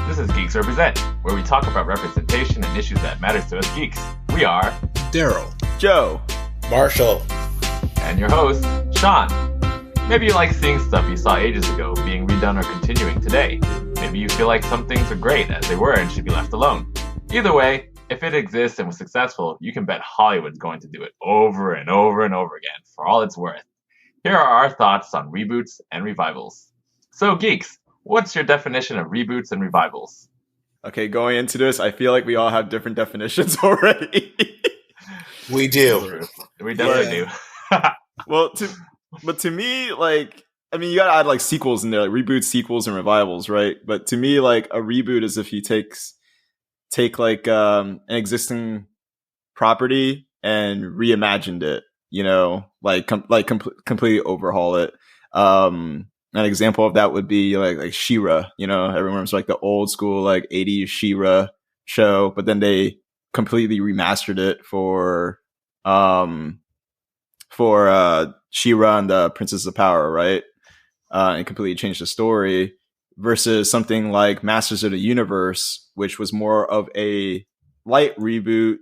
This is Geeks Represent, where we talk about representation and issues that matters to us geeks. We are Daryl, Joe, Marshall, and your host, Sean. Maybe you like seeing stuff you saw ages ago being redone or continuing today. Maybe you feel like some things are great as they were and should be left alone. Either way, if it exists and was successful, you can bet Hollywood's going to do it over and over and over again for all it's worth. Here are our thoughts on reboots and revivals. So, geeks, what's your definition of reboots and revivals? Okay, going into this, I feel like we all have different definitions already. We do. We definitely do. Well, to me, like, I mean, you gotta add like sequels in there, like reboots, sequels, and revivals, right? But to me, like a reboot is if you take like an existing property and reimagined it, you know, completely overhaul it. An example of that would be like She-Ra, you know, everyone remembers like the old school like 80s She-Ra show, but then they completely remastered it for She-Ra and the Princess of Power, right? And completely changed the story versus something like Masters of the Universe, which was more of a light reboot,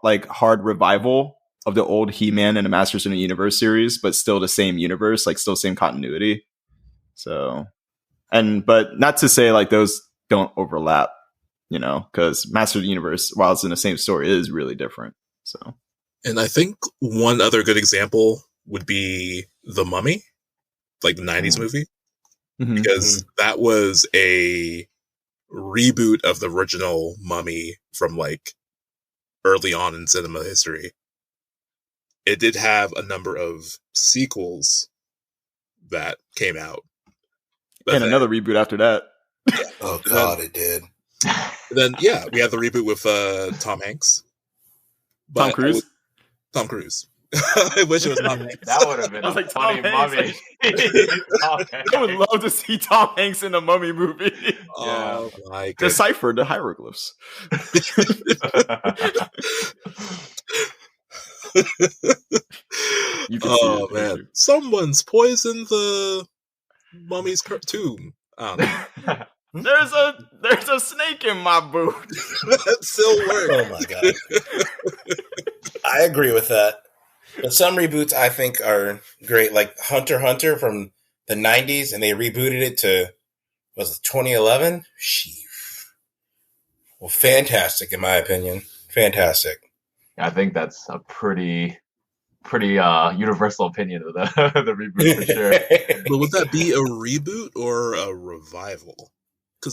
like hard revival of the old He-Man and the Masters of the Universe series, but still the same universe, like still same continuity. So, but not to say like those don't overlap, you know, because Masters of the Universe, while it's in the same story, is really different. So, and I think one other good example would be The Mummy, like the 90s movie, because that was a reboot of the original Mummy from like early on in cinema history. It did have a number of sequels that came out. And another reboot after that. Oh, God, it did. Then, yeah, we had the reboot with Tom Hanks. Tom Cruise? Tom Cruise. I wish it was Tom Hanks. That would have been a funny Mummy. I would love to see Tom Hanks in a Mummy movie. Oh, my goodness. Decipher the hieroglyphs. Oh man! Someone's poisoned the mummy's tomb. There's a snake in my boot. That still works. Oh my God! I agree with that. But some reboots I think are great, like Hunter x Hunter from the 90s, and they rebooted it to 2011. Well, fantastic in my opinion. Fantastic. I think that's a pretty universal opinion of the reboot for sure. But would that be a reboot or a revival?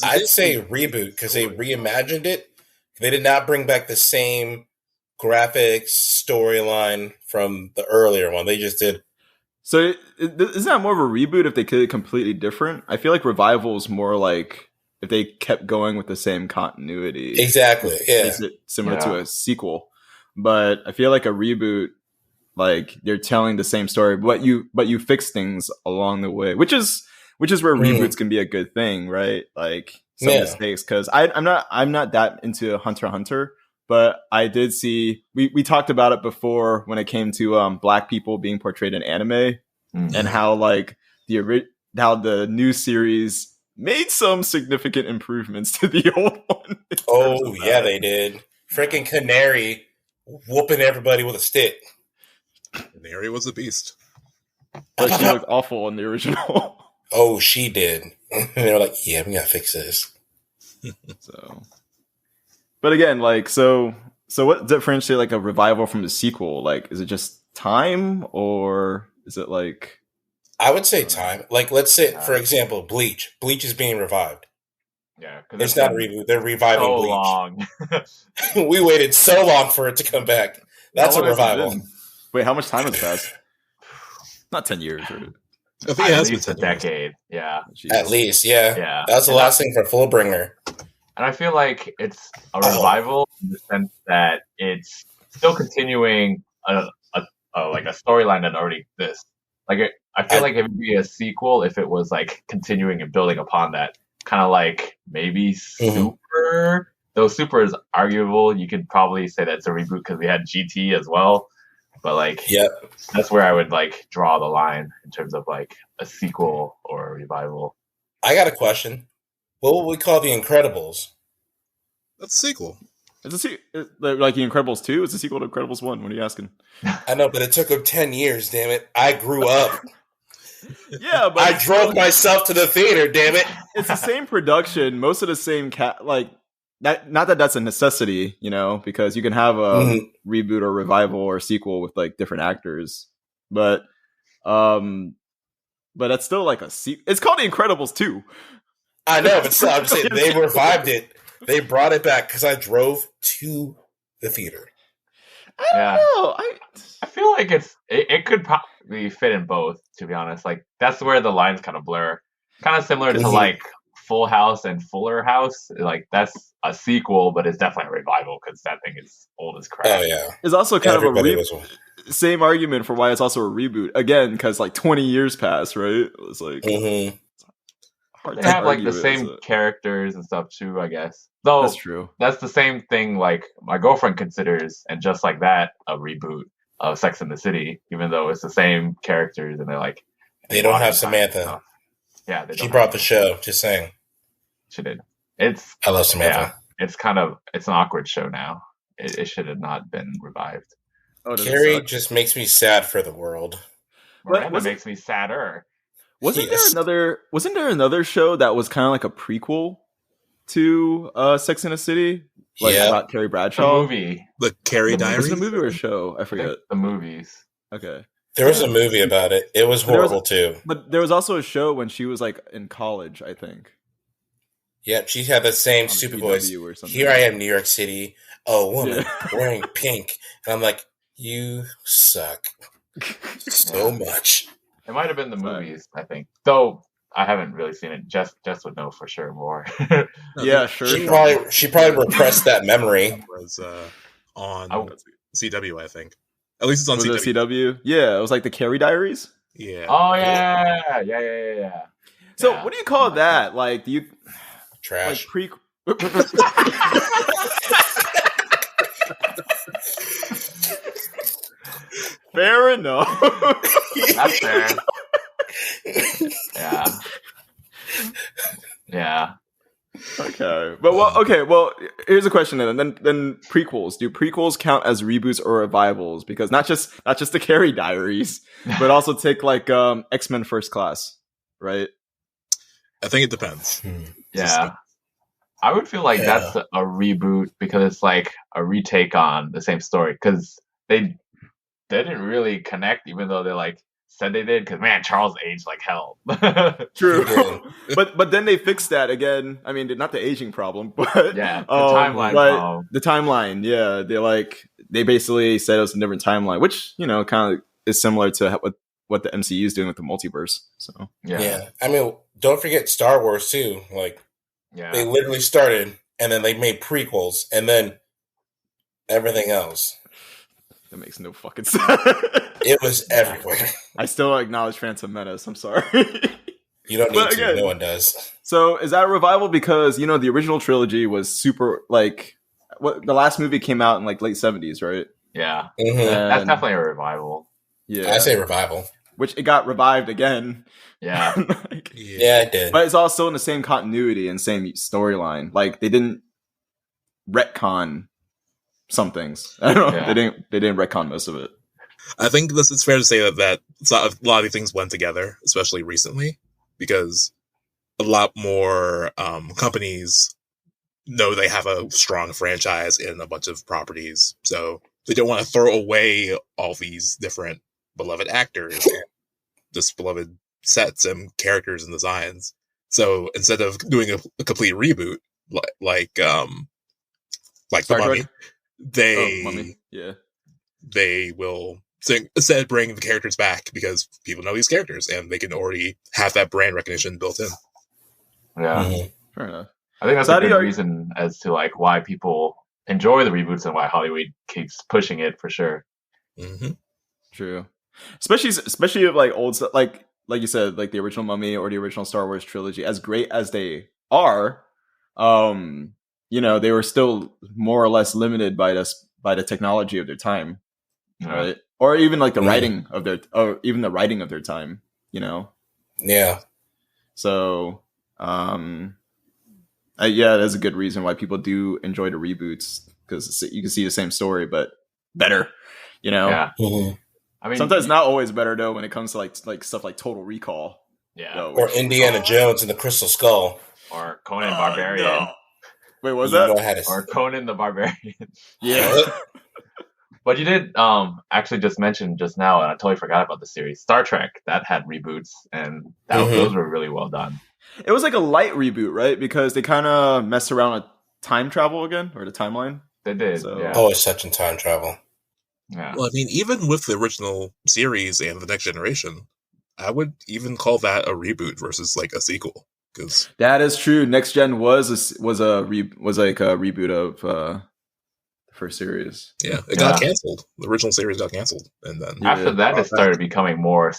I'd say reboot because they reimagined it. They did not bring back the same graphics storyline from the earlier one. They just did. So isn't that more of a reboot if they could completely different? I feel like revival is more like if they kept going with the same continuity. Exactly. Yeah. Is it similar to a sequel? But I feel like a reboot, like they're telling the same story, but you fix things along the way, which is where reboots can be a good thing, right? Like some mistakes, because I'm not that into Hunter x Hunter, but I did see we talked about it before when it came to black people being portrayed in anime and how like how the new series made some significant improvements to the old one. Oh yeah, they did. Freaking Canary whooping everybody with a stick. Canary was a beast. But she looked awful in the original. Oh, she did. And they were like, yeah, we gotta fix this. So, but again, like, so what differentiates like a revival from the sequel? Like, is it just time, or is it like? I would say time. Like, let's say, for example, Bleach. Bleach is being revived. Yeah, it's not a reboot. They're reviving so Bleach. Long. We waited so long for it to come back. That's a revival. Wait, how much time has passed? Not 10 years, right? I think it has at least a decade. Yeah, at least, yeah. Yeah, that was the last thing for Fullbringer. And I feel like it's a revival in the sense that it's still continuing a storyline that already exists. Like I feel like it would be a sequel if it was like continuing and building upon that. Kind of like maybe Super. Though Super is arguable, you could probably say that's a reboot because we had GT as well. But like, that's where I would like draw the line in terms of like a sequel or a revival. I got a question. What would we call The Incredibles? That's a sequel. It's like The Incredibles 2? It's a sequel to Incredibles 1. What are you asking? I know, but it took them 10 years, damn it. I grew up. Yeah, but I drove myself to the theater, damn it. it's the same production, most of the same like that. Not that that's a necessity, because you can have a reboot or revival or sequel with like different actors, but that's still like a sequel. It's called The Incredibles 2. I know, but still, I'm saying they revived it. They brought it back because I drove to the theater. I don't know. I feel like it could probably fit in both, to be honest. Like, that's where the lines kind of blur. Kind of similar to like Full House and Fuller House. Like, that's a sequel, but it's definitely a revival because that thing is old as crap. Oh yeah, it's also kind of a same argument for why it's also a reboot again, because like 20 years passed, right? It's like hard they to have like argue the it same characters and stuff too, I guess. Though that's true. That's the same thing like my girlfriend considers, and just like that, a reboot of Sex and the City, even though it's the same characters and they're like they don't have Samantha. Yeah, she brought the show. Just saying, she did. I love Samantha. Yeah, it's an awkward show now. It should have not been revived. Carrie just makes me sad for the world. Miranda makes me sadder. Wasn't there another show that was kind of like a prequel to Sex and the City? Like about Carrie Bradshaw? The movie. The Carrie Diaries? Was it a movie or a show? I forget. The movies. Okay. There was a movie about it. It was horrible too. But there was also a show when she was like in college, I think. Yep, she had the same stupid voice. Here I am, New York City, a woman wearing pink. And I'm like, you suck so much. It might have been the movies, I think. Though I haven't really seen it. Jess would know for sure more. Yeah, sure. She probably repressed that memory. It was on CW, I think. At least it's on CW. Yeah, it was like the Carrie Diaries. Yeah. Oh yeah. So what do you call that? Like, do you trash? Like fair enough. That's fair. Yeah. Okay. But well, here's a question then prequels. Do prequels count as reboots or revivals? Because not just the Carrie Diaries, but also take like X-Men First Class, right? I think it depends. Yeah. I would feel like that's a reboot because it's like a retake on the same story, because they didn't really connect, even though they like said they did, because man, Charles aged like hell. True. but then they fixed that again. I mean, not the aging problem, but the timeline problem. The timeline, they basically said it was a different timeline, which kind of is similar to what the MCU is doing with the multiverse. So yeah. I mean, don't forget Star Wars too. Like, they literally started and then they made prequels and then everything else. That makes no fucking sense. It was everywhere. I still acknowledge Phantom Menace. I'm sorry. You don't need to. No one does. So is that a revival? Because, the original trilogy was super, like, the last movie came out in, like, late 70s, right? Yeah. Mm-hmm. That's definitely a revival. Yeah. I say revival. Which it got revived again. Yeah. Yeah, it did. But it's all still in the same continuity and same storyline. Like, they didn't retcon some things. I don't know. Yeah. They didn't retcon most of it. I think it's fair to say that a lot of things went together, especially recently, because a lot more companies know they have a strong franchise in a bunch of properties, so they don't want to throw away all these different beloved actors, just beloved sets and characters and designs. So instead of doing a complete reboot, like the Mummy, they will instead bring the characters back because people know these characters and they can already have that brand recognition built in. Yeah, fair enough. I think that's a good reason as to like why people enjoy the reboots and why Hollywood keeps pushing it for sure. Mm-hmm. True, especially of like old stuff, like you said, like the original Mummy or the original Star Wars trilogy. As great as they are, they were still more or less limited by the technology of their time, right? Or even like the writing of their time, Yeah. So, Yeah, that's a good reason why people do enjoy the reboots, because you can see the same story but better. Yeah. Mm-hmm. I mean, sometimes not always better though when it comes to like stuff like Total Recall. Yeah. Though, Or Indiana Jones and the Crystal Skull. Or Conan Barbarian. No. Wait, what was You that? know how to Or Conan the Barbarian. Yeah. But you did actually just mention just now, and I totally forgot about the series, Star Trek, that had reboots, and those were really well done. It was like a light reboot, right? Because they kind of messed around with time travel again, or the timeline. They did, So- yeah. Always such in time travel. Yeah. Well, I mean, even with the original series and the Next Generation, I would even call that a reboot versus like a sequel. Because That is true. Next Gen was like a reboot of the first series. yeah, it got canceled. The original series got canceled, and then After that, it started becoming more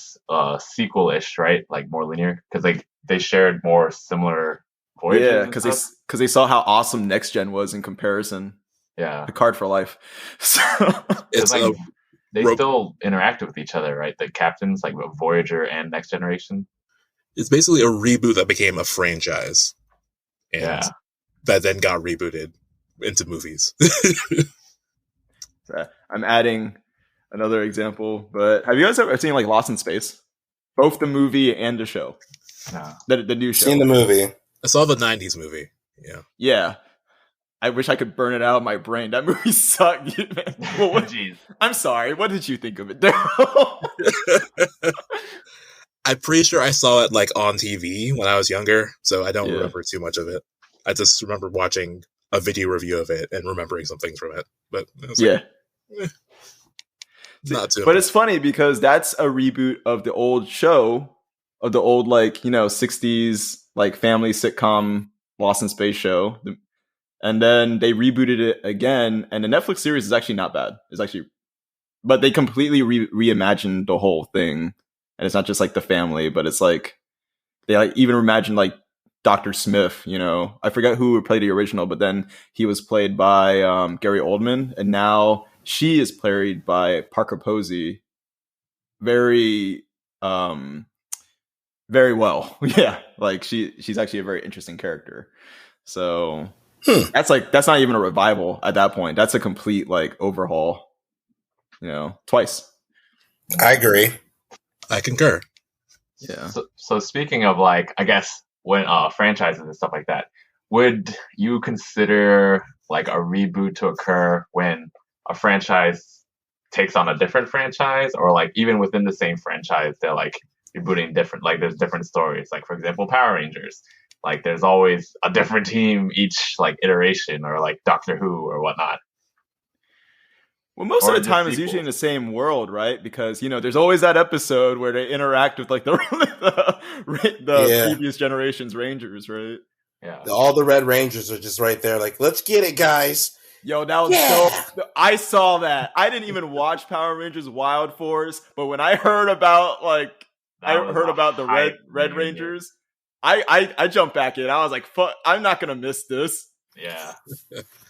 sequel-ish, right? Like more linear, because they shared more similar voyages. Yeah, and because stuff. they saw how awesome Next Gen was in comparison. Yeah, Picard for life. So it's like they still interacted with each other, right? The captains, like Voyager and Next Generation. it's basically a reboot that became a franchise, and Yeah. that then got rebooted into movies. I'm adding another example, but have you guys ever seen like Lost in Space? Both the movie and the show. No. The new show. Seen the movie. I saw the '90s movie. Yeah, Yeah. I wish I could burn it out of my brain. That movie sucked. Well, Jeez. I'm sorry. What did you think of it, Daryl? I'm pretty sure I saw it like on TV when I was younger, so I don't Yeah. remember too much of it. I just remember watching a video review of it and remembering some things from it. But it was Yeah. not too. But it's funny because that's a reboot of the old show, of the old 60s like family sitcom Lost in Space show. And then they rebooted it again, and the Netflix series is actually not bad. It's actually, but they completely reimagined the whole thing, and it's not just like the family, but it's like they even imagined like Dr. Smith. I forget who played the original, but then he was played by Gary Oldman, and now she is played by Parker Posey. Very, very well. Yeah, like she's actually a very interesting character. So. That's not even a revival at that point. That's a complete overhaul. Twice. I agree. I concur. Yeah. So speaking of I guess when franchises and stuff like that, would you consider a reboot to occur when a franchise takes on a different franchise, or even within the same franchise they're rebooting different, there's different stories, for example Power Rangers. There's always a different team each iteration, or Doctor Who or whatnot. Well, most of the time it's usually in the same world, right? Because there's always that episode where they interact with the previous generation's Rangers, right? Yeah. All the Red Rangers are just right there, let's get it, guys. Yo, that was so. I saw that. I didn't even watch Power Rangers Wild Force, but when I heard about the Red Rangers. I jumped back in. I was like, fuck, I'm not going to miss this. Yeah.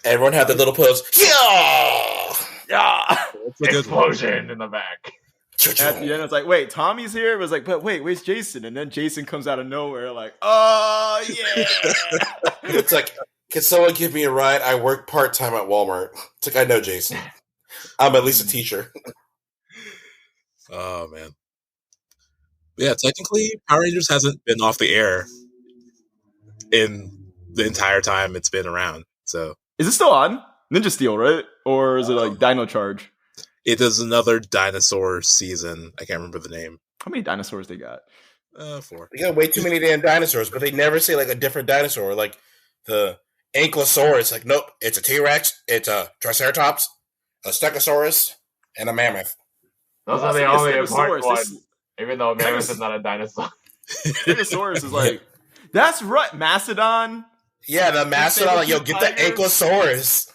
Everyone had the little pose. Yeah! Yeah! Explosion in the back. At the end, it's like, wait, Tommy's here? It was like, but wait, where's Jason? And then Jason comes out of nowhere oh, yeah! It's like, can someone give me a ride? I work part-time at Walmart. It's I know Jason. I'm at least a teacher. Oh, man. Yeah, technically, Power Rangers hasn't been off the air in the entire time it's been around. So, is it still on? Ninja Steel, right? Or is it Dino Charge? It is another dinosaur season. I can't remember the name. How many dinosaurs they got? 4. They got way too many damn dinosaurs, but they never say a different dinosaur. The Ankylosaurus, nope, it's a T-Rex, it's a Triceratops, a Stegosaurus, and a mammoth. Those are the only important ones. Even though mammoth is not a dinosaur. Stegosaurus is that's right, Mastodon. Yeah, the Mastodon, get the Ankylosaurus.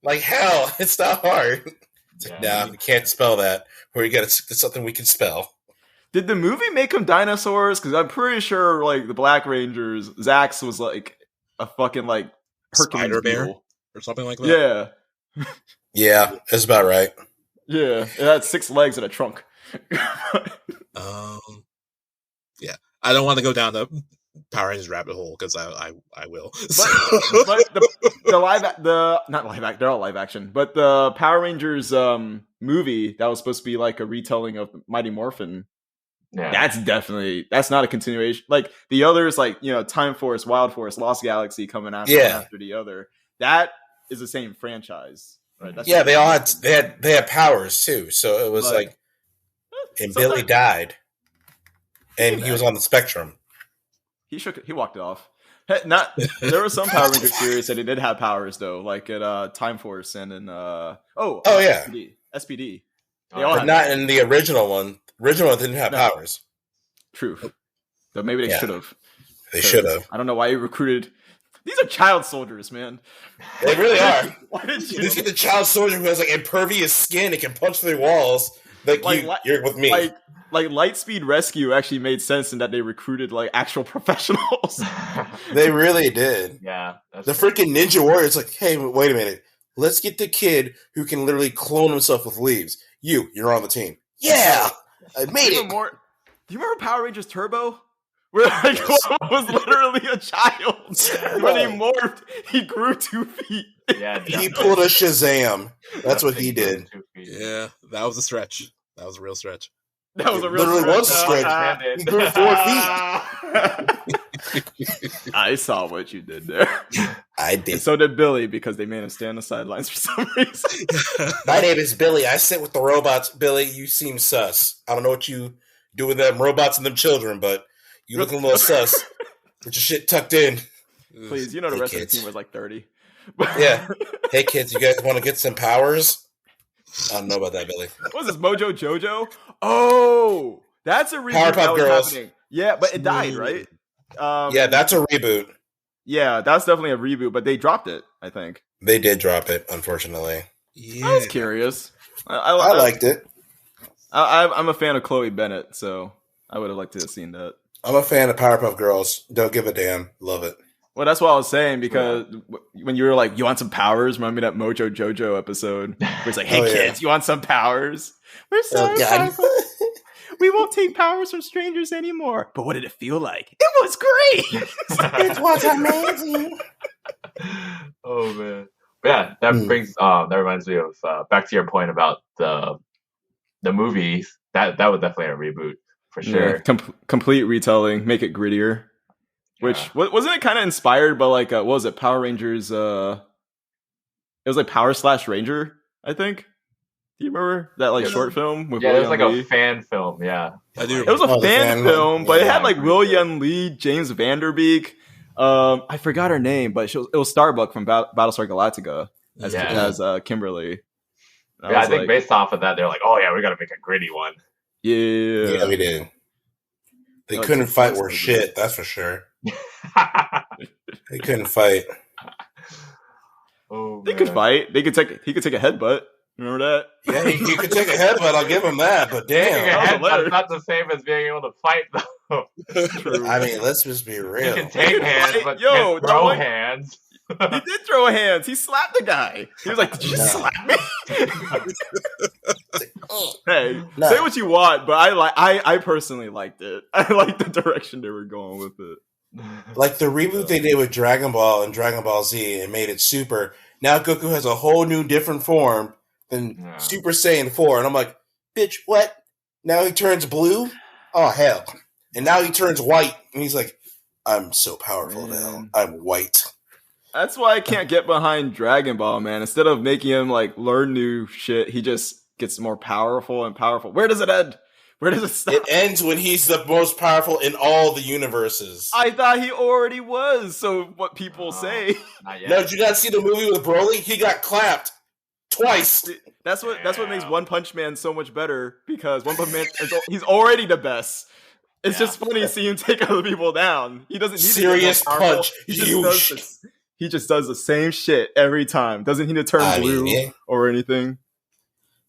Hell, it's not hard. Nah, we can't spell that. Or you gotta stick to something we can spell. Did the movie make them dinosaurs? Because I'm pretty sure, the Black Rangers, Zax was a fucking Hercules spider bear beetle. or something like that. Yeah. Yeah, that's about right. Yeah, it had 6 legs and a trunk. Yeah, I don't want to go down Power Rangers rabbit hole because I will. But they're all live action. But the Power Rangers movie that was supposed to be like a retelling of Mighty Morphin. Yeah. That's not a continuation. Like the others, like Time Force, Wild Force, Lost Galaxy coming after the other. That is the same franchise. Right? That's they all had powers too. So it was and Billy died, and he was on the spectrum. He walked it off. There were some Power Ranger series that he did have powers though, like at Time Force and in SPD. But not in the original one. Original one didn't have powers. True. So maybe they should have. They should have. I don't know why you recruited. These are child soldiers, man. They really are. Why did you? This is the child soldier who has like impervious skin and can punch through walls. You're with me. Like Lightspeed Rescue actually made sense in that they recruited like actual professionals. They really did. Yeah. The freaking Ninja Warrior's like, hey, wait a minute. Let's get the kid who can literally clone himself with leaves. You're on the team. Yeah, I made it. Do you remember Power Rangers Turbo? Where like was literally a child. When he morphed, he grew 2 feet. Yeah, he pulled a Shazam. That's what he did. Yeah, that was a stretch. That was a real stretch. That was a real literally stretch. Was a stretch. He grew 4 feet. I saw what you did there. I did. And so did Billy because they made him stand on the sidelines for some reason. My name is Billy. I sit with the robots. Billy, you seem sus. I don't know what you do with them robots and them children, but you looking a little sus with your shit tucked in. Please, the rest of the team was like 30. Yeah. Hey, kids, you guys want to get some powers? I don't know about that, Billy. What was this, Mojo Jojo? Oh, that's a reboot. Powerpuff Girls. Happening. Yeah, but it died, right? Yeah, that's a reboot. Yeah, that's definitely a reboot, but they dropped it, I think. They did drop it, unfortunately. Yeah. I was curious. I liked it. I'm a fan of Chloe Bennett, so I would have liked to have seen that. I'm a fan of Powerpuff Girls. Don't give a damn. Love it. Well, that's what I was saying, because when you were like, you want some powers? Remember that Mojo Jojo episode? Where it's like, hey, kids, you want some powers? We're sorry, we won't take powers from strangers anymore. But what did it feel like? It was great. It was amazing. Oh, man. But yeah, that reminds me of, back to your point about the movies. That was definitely a reboot, for sure. Yeah, complete retelling, make it grittier. Which wasn't it kind of inspired by like what was it, Power Rangers? It was like Power / Ranger, I think. Do you remember that like short film? With it was like a fan film. Yeah, I do. It was a fan film, but it had like Will-Yun Lee, James Vanderbeek. I forgot her name, but it was Starbuck from Battlestar Galactica as Kimberly. I think based off of that, they're like, oh yeah, we got to make a gritty one. Yeah, we did. They couldn't fight worth shit, that's for sure. They couldn't fight. Oh, they could fight. He could take a headbutt. Remember that? Yeah, he could take a headbutt. I'll give him that. But damn, that's not the same as being able to fight, though. True. I mean, let's just be real. He can take hands, but can't throw hands. He did throw hands. He slapped the guy. He was like, "Did you slap me?" Hey, say what you want, but I personally liked it. I liked the direction they were going with it. Like the reboot they did with Dragon Ball and Dragon Ball Z and made it Super. Now Goku has a whole new different form than Super Saiyan 4. And I'm like, bitch, what? Now he turns blue? Oh, hell. And now he turns white. And he's like, I'm so powerful now. I'm white. That's why I can't get behind Dragon Ball, man. Instead of making him like learn new shit, he just gets more powerful and powerful. Where does it end? Where does it stop? It ends when he's the most powerful in all the universes. I thought he already was, so what people say. No, did you not see the movie with Broly? He got clapped twice. That's what makes One Punch Man so much better, because One Punch Man, he's already the best. It's just funny to see him take other people down. He doesn't need serious to punch. He just does the same shit every time. Doesn't need to turn blue or anything.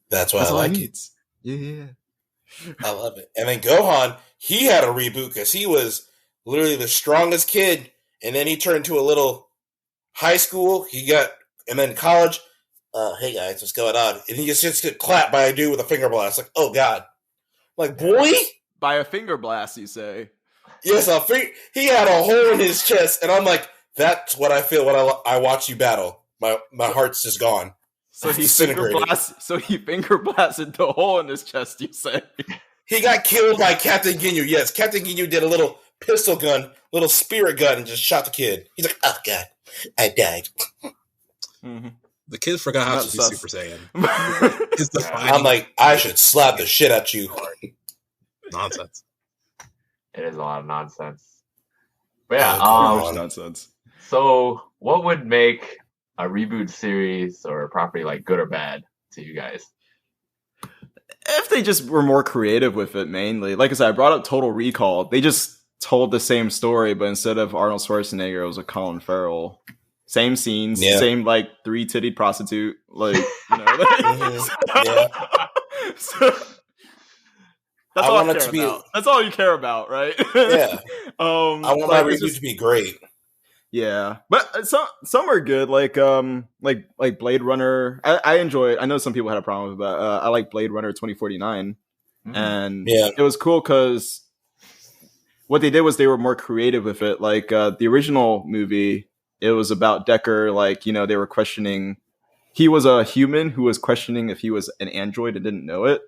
That's why I like it. Yeah. I love it. And then Gohan, he had a reboot because he was literally the strongest kid, and then he turned to a little high school. And then college. Hey guys, what's going on? And he just gets clapped by a dude with a finger blast. Like, oh god, like boy, by a finger blast, you say? Yes, he had a hole in his chest, and I'm like, that's what I feel when I watch you battle. My heart's just gone. So he finger blasted the hole in his chest. You say he got killed by Captain Ginyu. Yes, Captain Ginyu did a little pistol gun, little spirit gun, and just shot the kid. He's like, oh god, I died. Mm-hmm. The kid forgot how to be Super Saiyan. I'm like, I should slap the shit out you. Nonsense. It is a lot of nonsense. But yeah, nonsense. So, what would make a reboot series or a property like good or bad to you guys? If they just were more creative with it, mainly. Like I said, I brought up Total Recall. They just told the same story, but instead of Arnold Schwarzenegger, it was a Colin Farrell. Same scenes, same like 3-titted prostitute, like you know. So, that's all I care about. That's all you care about, right? Yeah. I want my reboot to be great. Yeah, but some are good, like Blade Runner. I enjoy it. I know some people had a problem with that. I like Blade Runner 2049, and it was cool because what they did was they were more creative with it. Like the original movie, it was about Deckard. Like they were questioning. He was a human who was questioning if he was an android and didn't know it.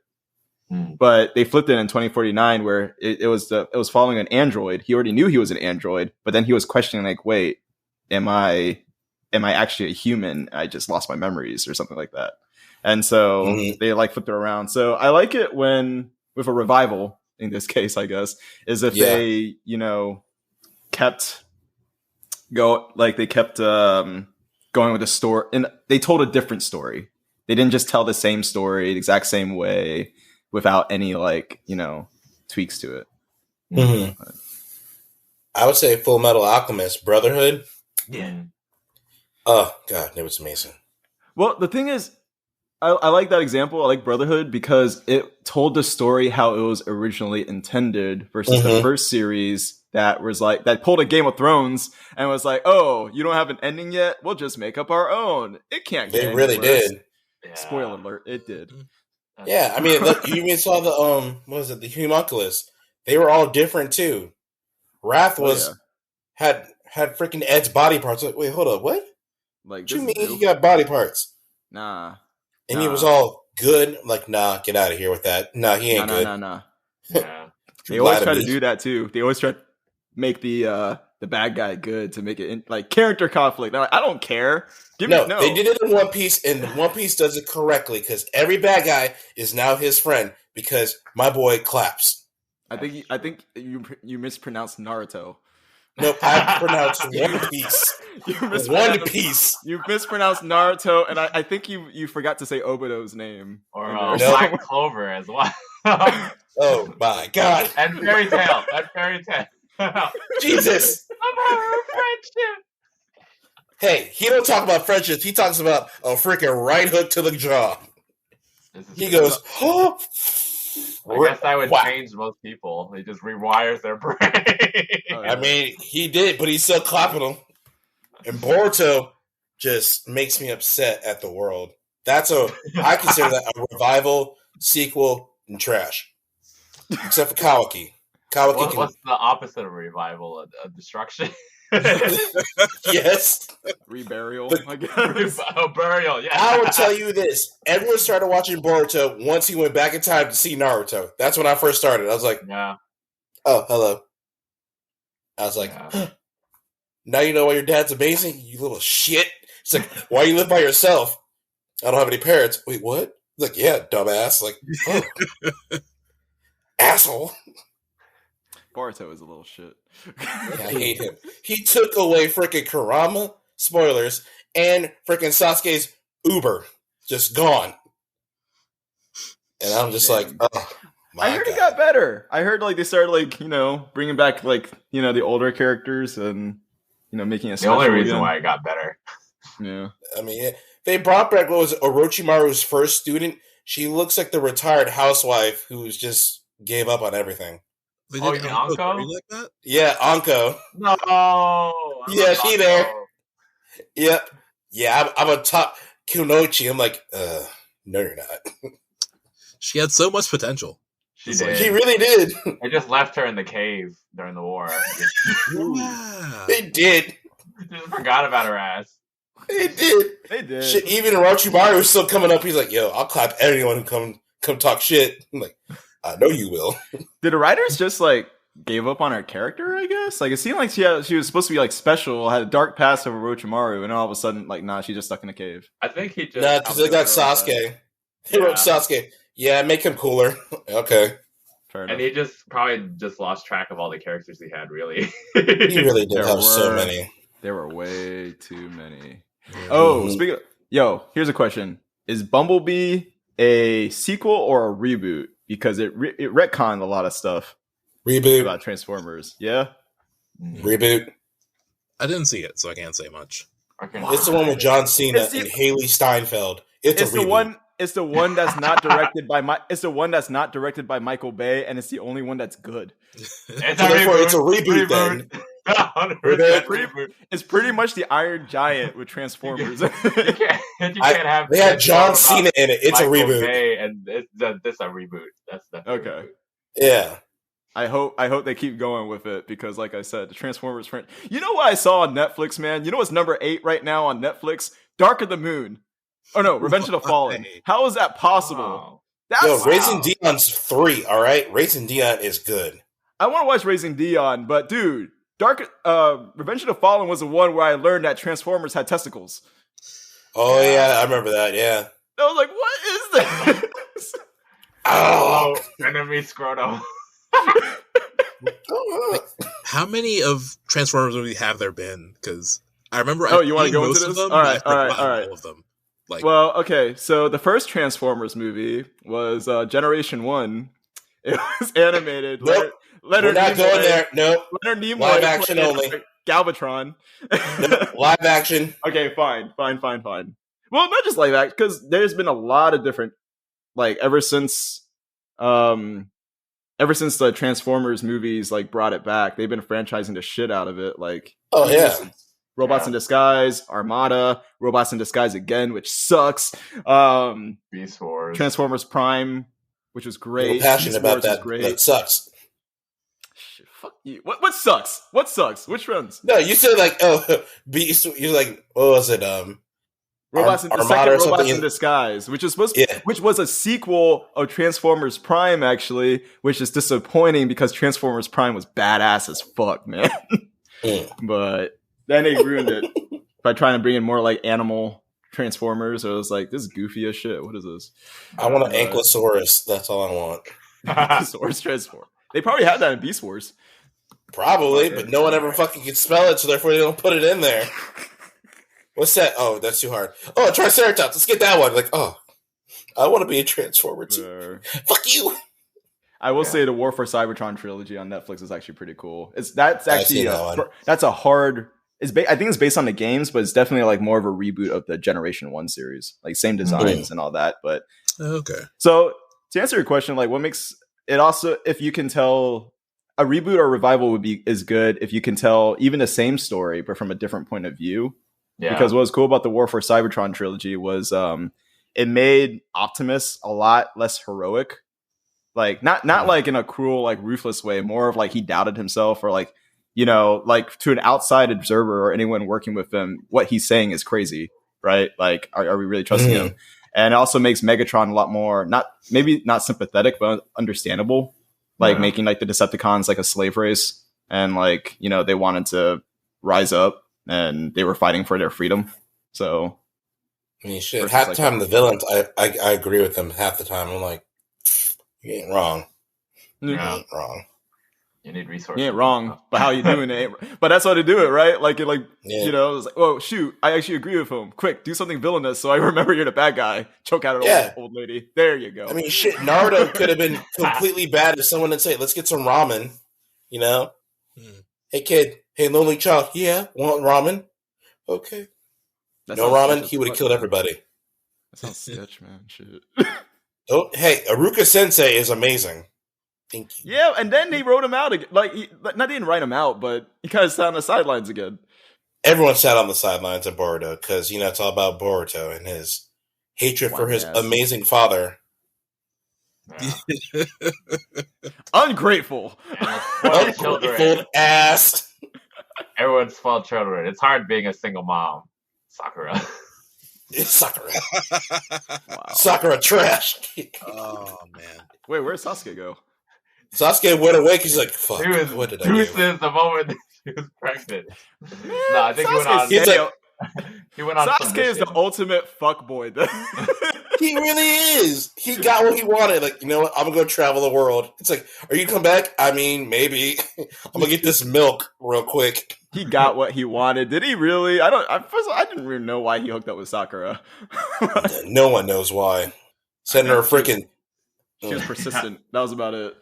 But they flipped it in 2049 where it was following an android. He already knew he was an android, but then he was questioning like, wait, am I actually a human? I just lost my memories or something like that. And so they like flipped it around. So I like it when with a revival in this case, I guess, is if they, kept going with the story and they told a different story. They didn't just tell the same story the exact same way without any tweaks to it. Mm-hmm. I would say Full Metal Alchemist Brotherhood. Yeah. Oh god, it was amazing. Well, the thing is, I like that example. I like Brotherhood because it told the story how it was originally intended versus the first series that was like that pulled a Game of Thrones and was like, oh, you don't have an ending yet? We'll just make up our own. It can't get They really did. Yeah. Spoiler alert, it did. Yeah, I mean, look, you even saw the what was it, the homunculus? They were all different too. Wrath had freaking Ed's body parts. Like, wait, hold up, what? Like, what you mean he got body parts? Nah. And he was all good. Like, nah, get out of here with that. Nah, he ain't good. Nah. Yeah. They always try to do that too. They always try to make the bad guy good to make it like character conflict. Like, I don't care. They did it in One Piece, and One Piece does it correctly because every bad guy is now his friend because my boy claps. I think you mispronounced Naruto. Nope, I pronounced One Piece. One Piece. You mispronounced Naruto, and I think you forgot to say Obito's name. Or Black Clover as well. Oh my god. And Fairy Tail. Jesus. About friendship. Hey, he don't talk about friendships. He talks about a freaking right hook to the jaw. He goes, oh. I guess that would change most people. He just rewires their brain. I mean, he did, but he's still clapping them. And Boruto just makes me upset at the world. I consider that a revival, sequel, and trash. Except for Kawaki. What's the opposite of revival? A destruction? Yes. Reburial, I guess. Burial, yeah. I will tell you this. Everyone started watching Boruto once he went back in time to see Naruto. That's when I first started. I was like, oh, hello. I was like, now you know why your dad's amazing? You little shit. It's like, why you live by yourself? I don't have any parents. Wait, what? Like, yeah, dumbass. Like, oh. Asshole. Boruto is a little shit. I hate him. He took away freaking Kurama, spoilers, and freaking Sasuke's Uber. Just gone. And I'm just like, oh, my I heard God. it got better. I heard they started bringing back the older characters and making it special. The only reason again. why it got better. Yeah. I mean, they brought back what was Orochimaru's first student. She looks like the retired housewife who's just gave up on everything. You mean Anko? Like that? Yeah, Anko. No. Yeah, she there. Yep. Yeah, I'm a top Kunoichi. I'm like, no, you're not. She had so much potential. She It's did. like- She really did. They just left her in the cave during the war. Yeah. They did. Just forgot about her ass. They did. They did. Shit, even Orochimaru was still coming up. He's like, "Yo, I'll clap anyone who come talk shit." I'm like, "I know you will." Did the writers just like gave up on her character? I guess like it seemed like she was supposed to be like special, had a dark past of Orochimaru, and all of a sudden like nah, she's just stuck in a cave. I think he just. Nah, because they got Sasuke. They wrote Sasuke. Yeah, make him cooler. Okay. Fair enough. And he just probably just lost track of all the characters he had, really. He really did There have so were- many. There were way too many. Yeah. Oh, speaking of, here's a question. Is Bumblebee a sequel or a reboot? Because it retconned a lot of stuff Reboot. about Transformers. Yeah? Reboot. I didn't see it, so I can't say much. It's the one with John Cena It's the- and Haley Steinfeld. It's a reboot. It's the one that's not directed by it's the one that's not directed by Michael Bay, and it's the only one that's good. It's So therefore, it's a reboot then. 100% reboot. It's pretty much the Iron Giant with Transformers. You can't have. They had John about Cena in it. It's Michael a reboot. Bay, and this a reboot. That's definitely Okay. Yeah. I hope they keep going with it because, like I said, the Transformers friend. You know what I saw on Netflix, man? You know what's number 8 right now on Netflix? Dark of the Moon. Oh no, Revenge of the Fallen. How is that possible? Wow. That's Yo, Raising Dion's 3, all right? Raising Dion is good. I want to watch Raising Dion, but dude, Revenge of the Fallen was the one where I learned that Transformers had testicles. Oh, yeah, I remember that, yeah. I was like, what is this? Oh, Enemy Scroto. How many of Transformers movies have there been? Because I remember. You want to seen go most into of this? them, All right, but I've forgotten all right. all of them. Like, Well, okay, so the first Transformers movie was Generation 1. It was animated. Nope. Leonard we're not Nimoy, going there. Nope. Leonard Nimoy Live action played only. Galvatron. Nope. Live action. Okay, fine. Well, not just live action, because there's been a lot of different, like ever since the Transformers movies like brought it back, they've been franchising the shit out of it. Like, Oh, yeah. Robots in Disguise, Armada, Robots in Disguise again, which sucks. Beast Wars. Transformers Prime, which was great. I'm passionate Beast about Wars was that. great. That sucks. Shit, fuck you. What sucks? What sucks? Which ones? No, you said like, Beast. You're like, what was it? Robots in the Armada second or Robots something in Disguise, which is Yeah. which was a sequel of Transformers Prime, actually, which is disappointing because Transformers Prime was badass as fuck, man. But then they ruined it by trying to bring in more like animal Transformers. So it was like, this is goofy as shit. What is this? I want an Ankylosaurus. That's all I want. Source Transform. They probably had that in Beast Wars. Probably, but no one ever fucking can spell it, so therefore they don't put it in there. What's that? Oh, that's too hard. Oh, Triceratops. Let's get that one. Like, oh, I want to be a Transformer too. Fuck you. I will say the War for Cybertron trilogy on Netflix is actually pretty cool. That's actually that one. that's a hard. I think it's based on the games, but it's definitely like more of a reboot of the Generation 1 series, like same designs and all that. But okay. so to answer your question, like what makes it also, if you can tell a reboot or revival is good if you can tell even the same story but from a different point of view. Yeah. Because what was cool about the War for Cybertron trilogy was it made Optimus a lot less heroic. Like not like in a cruel, like ruthless way, more of like he doubted himself or like, you know, like to an outside observer or anyone working with him, what he's saying is crazy, right? Like, are we really trusting him? And it also makes Megatron a lot more, maybe not sympathetic, but understandable. Like making like the Decepticons like a slave race. And like, you know, they wanted to rise up and they were fighting for their freedom. So. I mean, shit, half the time the villains, I agree with them half the time. I'm like, you ain't wrong. You ain't wrong. You need resources. You ain't wrong, but how you doing it? But that's how they do it, right? Like, you know, it's like, oh shoot, I actually agree with him. Quick, do something villainous, so I remember you're the bad guy. Choke out an old lady. There you go. I mean, shit, Naruto could have been completely bad if someone had said, "Let's get some ramen." You know, hey kid, hey lonely child, yeah, want ramen? Okay, no ramen. He would have killed everybody. That sounds sketch, man. Shit. Oh, hey, Aruka Sensei is amazing. Thank you. Yeah, and then they wrote him out again. Like, not didn't write him out, but he kind of sat on the sidelines again. Everyone sat on the sidelines of Boruto because, you know, it's all about Boruto and his hatred for his amazing father. Yeah. Ungrateful. Spoiled children. Ungrateful ass. Everyone's spoiled children. It's hard being a single mom. Sakura. It's Sakura. Wow. Sakura trash. Oh man. Wait, where'd Sasuke go? Sasuke went away. He's like, "Fuck, He was what did I do?" deuces the moment that she was pregnant. No, I think Sasuke's He's like, he went on. Sasuke is the ultimate fuckboy. he really is. He got what he wanted. Like, you know what? I'm gonna go travel the world. It's like, are you come back? I mean, maybe. I'm gonna get this milk real quick. He got what he wanted. Did he really? I didn't really know why he hooked up with Sakura. No one knows why. Sending her a freaking. She was persistent. That was about it.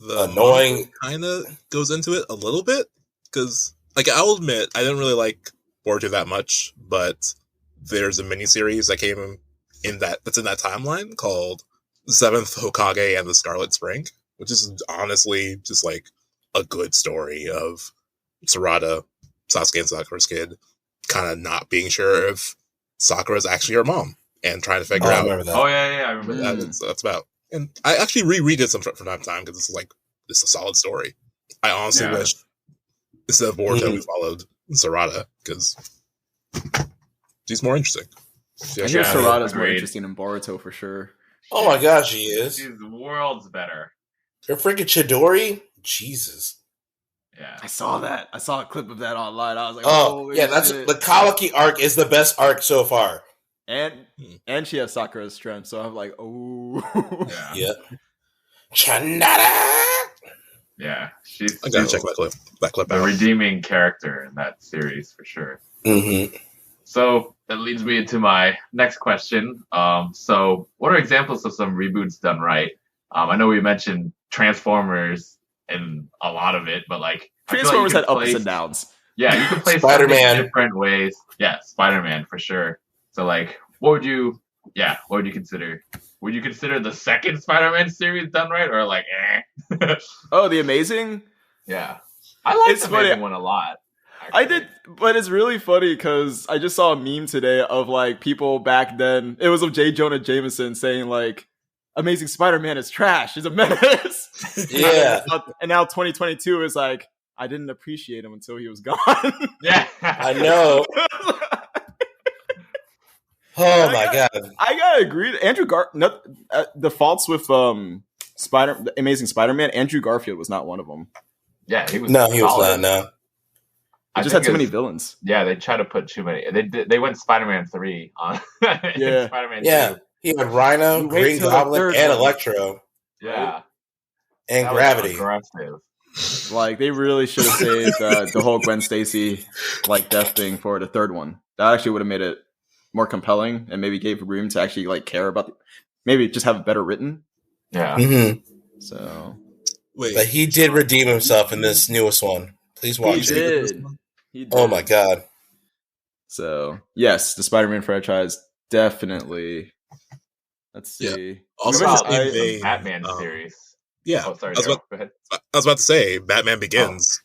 The Annoying. Kind of goes into it a little bit because, like, I'll admit I didn't really like Boruto that much, but there's a miniseries that came that's in that timeline called Seventh Hokage and the Scarlet Spring, which is honestly just like a good story of Sarada, Sasuke and Sakura's kid, kind of not being sure if Sakura is actually her mom and trying to figure out. I remember that. Oh yeah, I remember that. That's about. And I actually reread it from time to time because this is a solid story. I honestly wish instead of Boruto we followed Sarada because she's more interesting. I hear Sarada's more interesting than Boruto for sure. Oh my gosh, she is. She's worlds better. Her freaking Chidori? Jesus. Yeah. I saw that. I saw a clip of that online. I was like, oh yeah, that's the Kawaki arc is the best arc so far. And she has Sakura's strength, so I'm like, oh. Yeah. Chanada! Yeah. She's I gotta check that clip the out. redeeming character in that series for sure. Mm-hmm. So that leads me into my next question. So what are examples of some reboots done right? I know we mentioned Transformers in a lot of it, but like Transformers had ups and downs. Yeah, you can play Spider-Man different ways. Yeah, Spider-Man for sure. So like, what would you consider? Would you consider the second Spider-Man series done right, or like, eh? Oh, The Amazing? Yeah, I like the Amazing one a lot. Actually. I did, but it's really funny because I just saw a meme today of like people back then. It was of J. Jonah Jameson saying like, "Amazing Spider-Man is trash. He's a menace." Yeah, and now 2022 is like, I didn't appreciate him until he was gone. Yeah, I know. Oh my god! I gotta agree. Andrew the faults with Amazing Spider-Man. Andrew Garfield was not one of them. Yeah, he was. No, he was not. No, I just had too many villains. Yeah, they tried to put too many. They went Spider-Man 3 on. Yeah, Spider-Man 2. He had Rhino, Green Goblin, and Electro. Yeah, and that Gravity. Like they really should have saved the whole Gwen Stacy like death thing for the third one. That actually would have made it more compelling and maybe gave room to actually like care about maybe just have it better written. Yeah. Mm-hmm. So but he did redeem himself in this newest one. Please watch it. He did. Oh my god. So yes, the Spider-Man franchise definitely. Let's see. Yeah. Also, the Batman series. Yeah. Oh, sorry. Go ahead. I was about to say Batman Begins.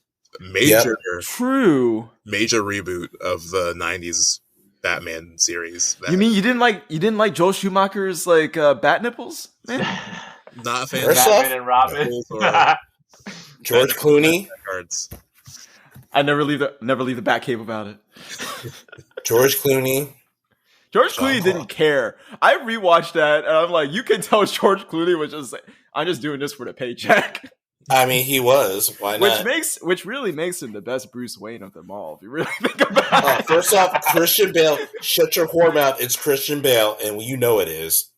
True. Major reboot of the 90s Batman series. You mean you didn't like Joel Schumacher's like bat nipples, man? Not a fan of Batman and Robin. George Clooney. I never leave the Batcave about it. George Clooney. George Clooney didn't care. I rewatched that and I'm like, you can tell George Clooney was just like, I'm just doing this for the paycheck. I mean, he was. Why not? Which really makes him the best Bruce Wayne of them all. If you really think about it. First off, Christian Bale. Shut your whore mouth. It's Christian Bale, and you know it is.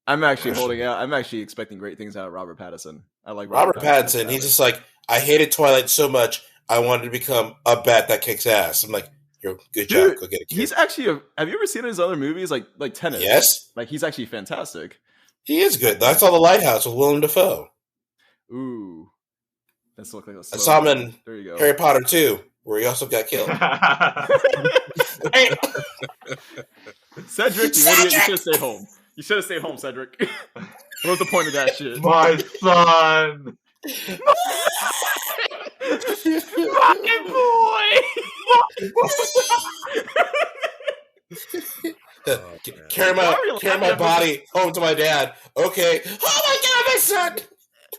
I'm actually holding out. I'm actually expecting great things out of Robert Pattinson. I like Robert Pattinson. He's just like, I hated Twilight so much, I wanted to become a bat that kicks ass. I'm like, you're good job. Go get it. He's actually. Have you ever seen his other movies like Tenet? Yes. Like he's actually fantastic. He is good. I saw The Lighthouse with Willem Dafoe. Ooh. Let's look like a I saw him in there you go. Harry Potter 2, where he also got killed. Hey. Cedric, you idiot, you should have stayed home. You should have stayed home, Cedric. What was the point of that shit? My son! Fucking boy! Carry my body home to my dad. Okay. Oh my god, son.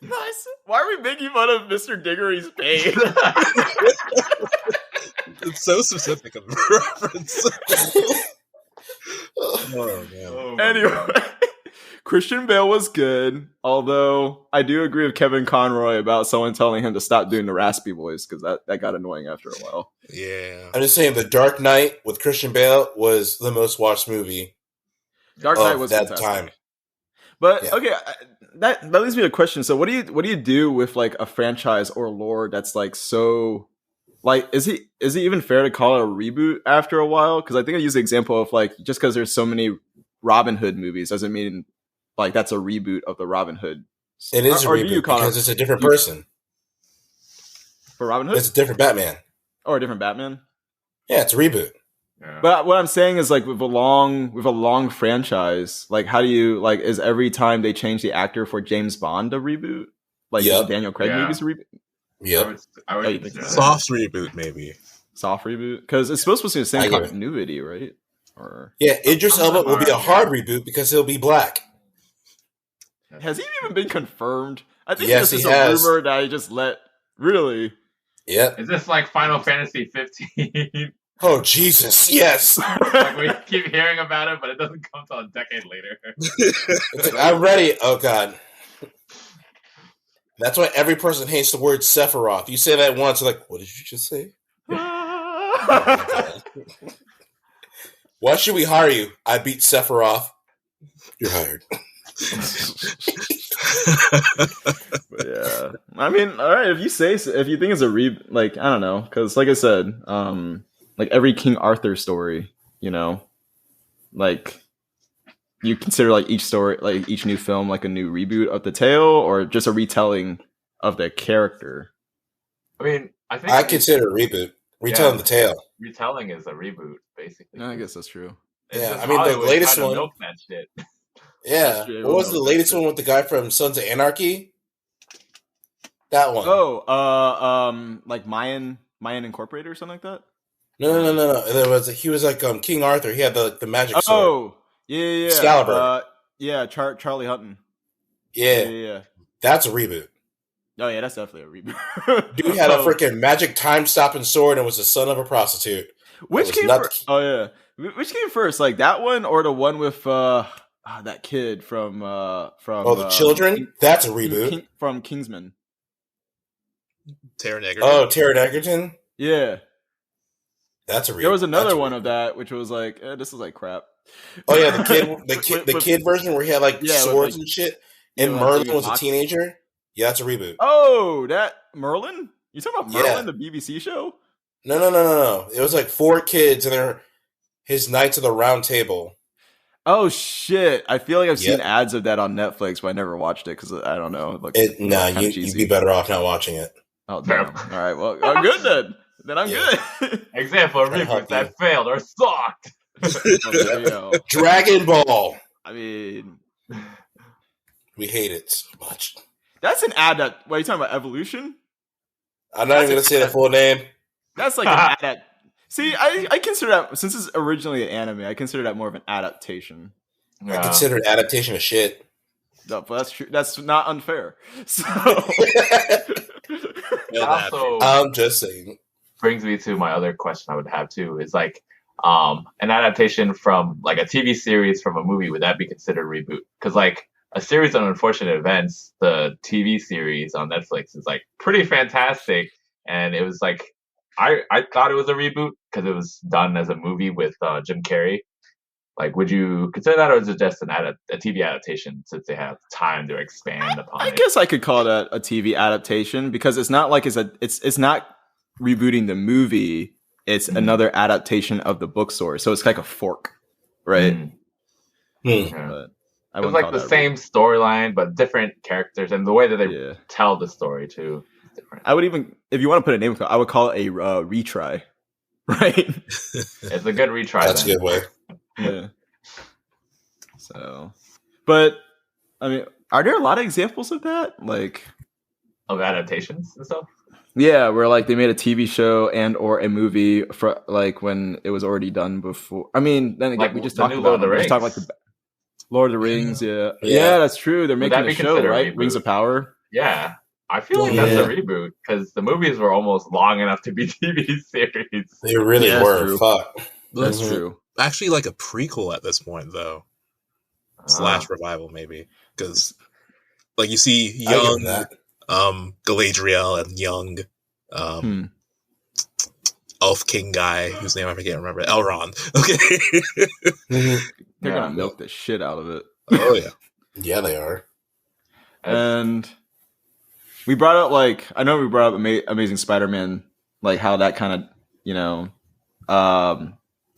Nice. Why are we making fun of Mr. Diggory's pain? It's so specific of a reference. Oh, man. Anyway, Christian Bale was good, although I do agree with Kevin Conroy about someone telling him to stop doing the raspy voice, because that got annoying after a while. Yeah. I'm just saying, The Dark Knight with Christian Bale was the most watched movie. Dark Knight was that fantastic. time. But Yeah. okay, that leads me to a question. So what do you do with like a franchise or lore that's like so like is it even fair to call it a reboot after a while? Because I think I use the example of like just because there's so many Robin Hood movies doesn't mean like that's a reboot of the Robin Hood. It is a Or do reboot you call because it- it's a different person. For Robin Hood It's a different Batman. or a different Batman. Yeah, it's a reboot. Yeah. But what I'm saying is like with a long franchise, like how do you like is every time they change the actor for James Bond a reboot? Like Yep. the Daniel Craig Yeah. movies a reboot? Yep. I would Oh, you consider think that. Soft reboot, maybe. Soft reboot? Because it's supposed to be the I same get it. continuity, right? Or Yeah, Idris I'm Elba will be a sorry. hard reboot because he'll be black. has he even been confirmed? I think Yes, this is he a has. rumor that he just let. Really? Yep. Is this like Final Fantasy 15? Oh, Jesus. Yes. Like we keep hearing about it, but it doesn't come till a decade later. It's like, I'm ready. Oh, God. That's why every person hates the word Sephiroth. You say that once, they're like, what did you just say? Why should we hire you? I beat Sephiroth. You're hired. But yeah, I mean, all right. If you say so, if you think it's a like I don't know, because like I said, like every King Arthur story, you know, like you consider like each story, like each new film, like a new reboot of the tale, or just a retelling of the character. I mean, I think I consider it a reboot. Retelling the tale. retelling is a reboot, basically. I guess that's true. It's Yeah, just I mean, the Hollywood latest trying to one- milk that shit. Yeah. true. What was the latest one with the guy from Sons of Anarchy? That one. Oh, like Mayan Incorporated or something like that. No. He was like King Arthur. He had the magic sword. Oh, yeah. Excalibur. Yeah, Charlie Hutton. Yeah. That's a reboot. Oh yeah, that's definitely a reboot. Dude had a freaking magic time stopping sword and was the son of a prostitute. Which was came not first? Oh yeah, which came first? Like that one or the one with that kid from The children? That's a reboot. From Kingsman. Taron Egerton. Oh, Taron Egerton? Yeah, That's a reboot. there was another That's a one reboot. of that, which was like, this is like crap. Oh yeah, the kid version where he had like Yeah, with, swords like- and shit. yeah, And with, Merlin like, was a box- teenager. Yeah, that's a reboot. Oh, that Merlin? You talking about Yeah. Merlin, the BBC show? No. It was like 4 kids and they're his Knights of the Round Table. Oh shit! I feel like I've seen Yep. ads of that on Netflix, but I never watched it because I don't know. It looks kinda You'd cheesy. be better off not watching it. Oh damn! All right, well, I'm good then. Then I'm Yeah. good. Example of Trying to reboots help that failed or sucked. Oh, there you go. Dragon Ball. I mean, We hate it so much. that's an adapt. What are you talking about? Evolution? I'm not even going to say the full name. That's like an adapt. See, I consider that since it's originally an anime, I consider that more of an adaptation. I consider it adaptation of shit. No, but that's true. That's not unfair. So Also, I'm just saying. brings me to my other question I would have too is like an adaptation from like a TV series from a movie, would that be considered a reboot? Because like a series of unfortunate events, the TV series on Netflix is like pretty fantastic, and it was like I thought it was a reboot because it was done as a movie with Jim Carrey. Like, would you consider that, or is it just a TV adaptation since they have time to expand upon I it? guess I could call that a TV adaptation because it's not like it's not rebooting the movie. It's another adaptation of the book story, so it's like a fork, right? Mm. Hmm. Yeah. But I It was wouldn't like call the that a same storyline, but different characters, and the way that they Yeah. tell the story too is different. I would even, if you want to put a name, I would call it a retry, right? It's a good retry. That's a then. good way. Yeah. So, but I mean, are there a lot of examples of that? Like, Of adaptations and stuff. yeah, where like they made a TV show and or a movie for like when it was already done before. I mean, then again, Like we just the talked new about Lord of the we just talked like Rings. Lord of the Rings, yeah, that's true. They're making a show, right? Rings of Power. Yeah, I feel like that's a reboot because the movies were almost long enough to be TV series. They really were. True. Fuck. That's true. Actually, like a prequel at this point, though. / revival, maybe, because like you see young Galadriel and young elf king guy whose name I can't remember, Elrond. Okay, they're gonna milk the shit out of it. Oh yeah, yeah, they are. And we brought up I know we brought up Amazing Spider-Man, like how that kind of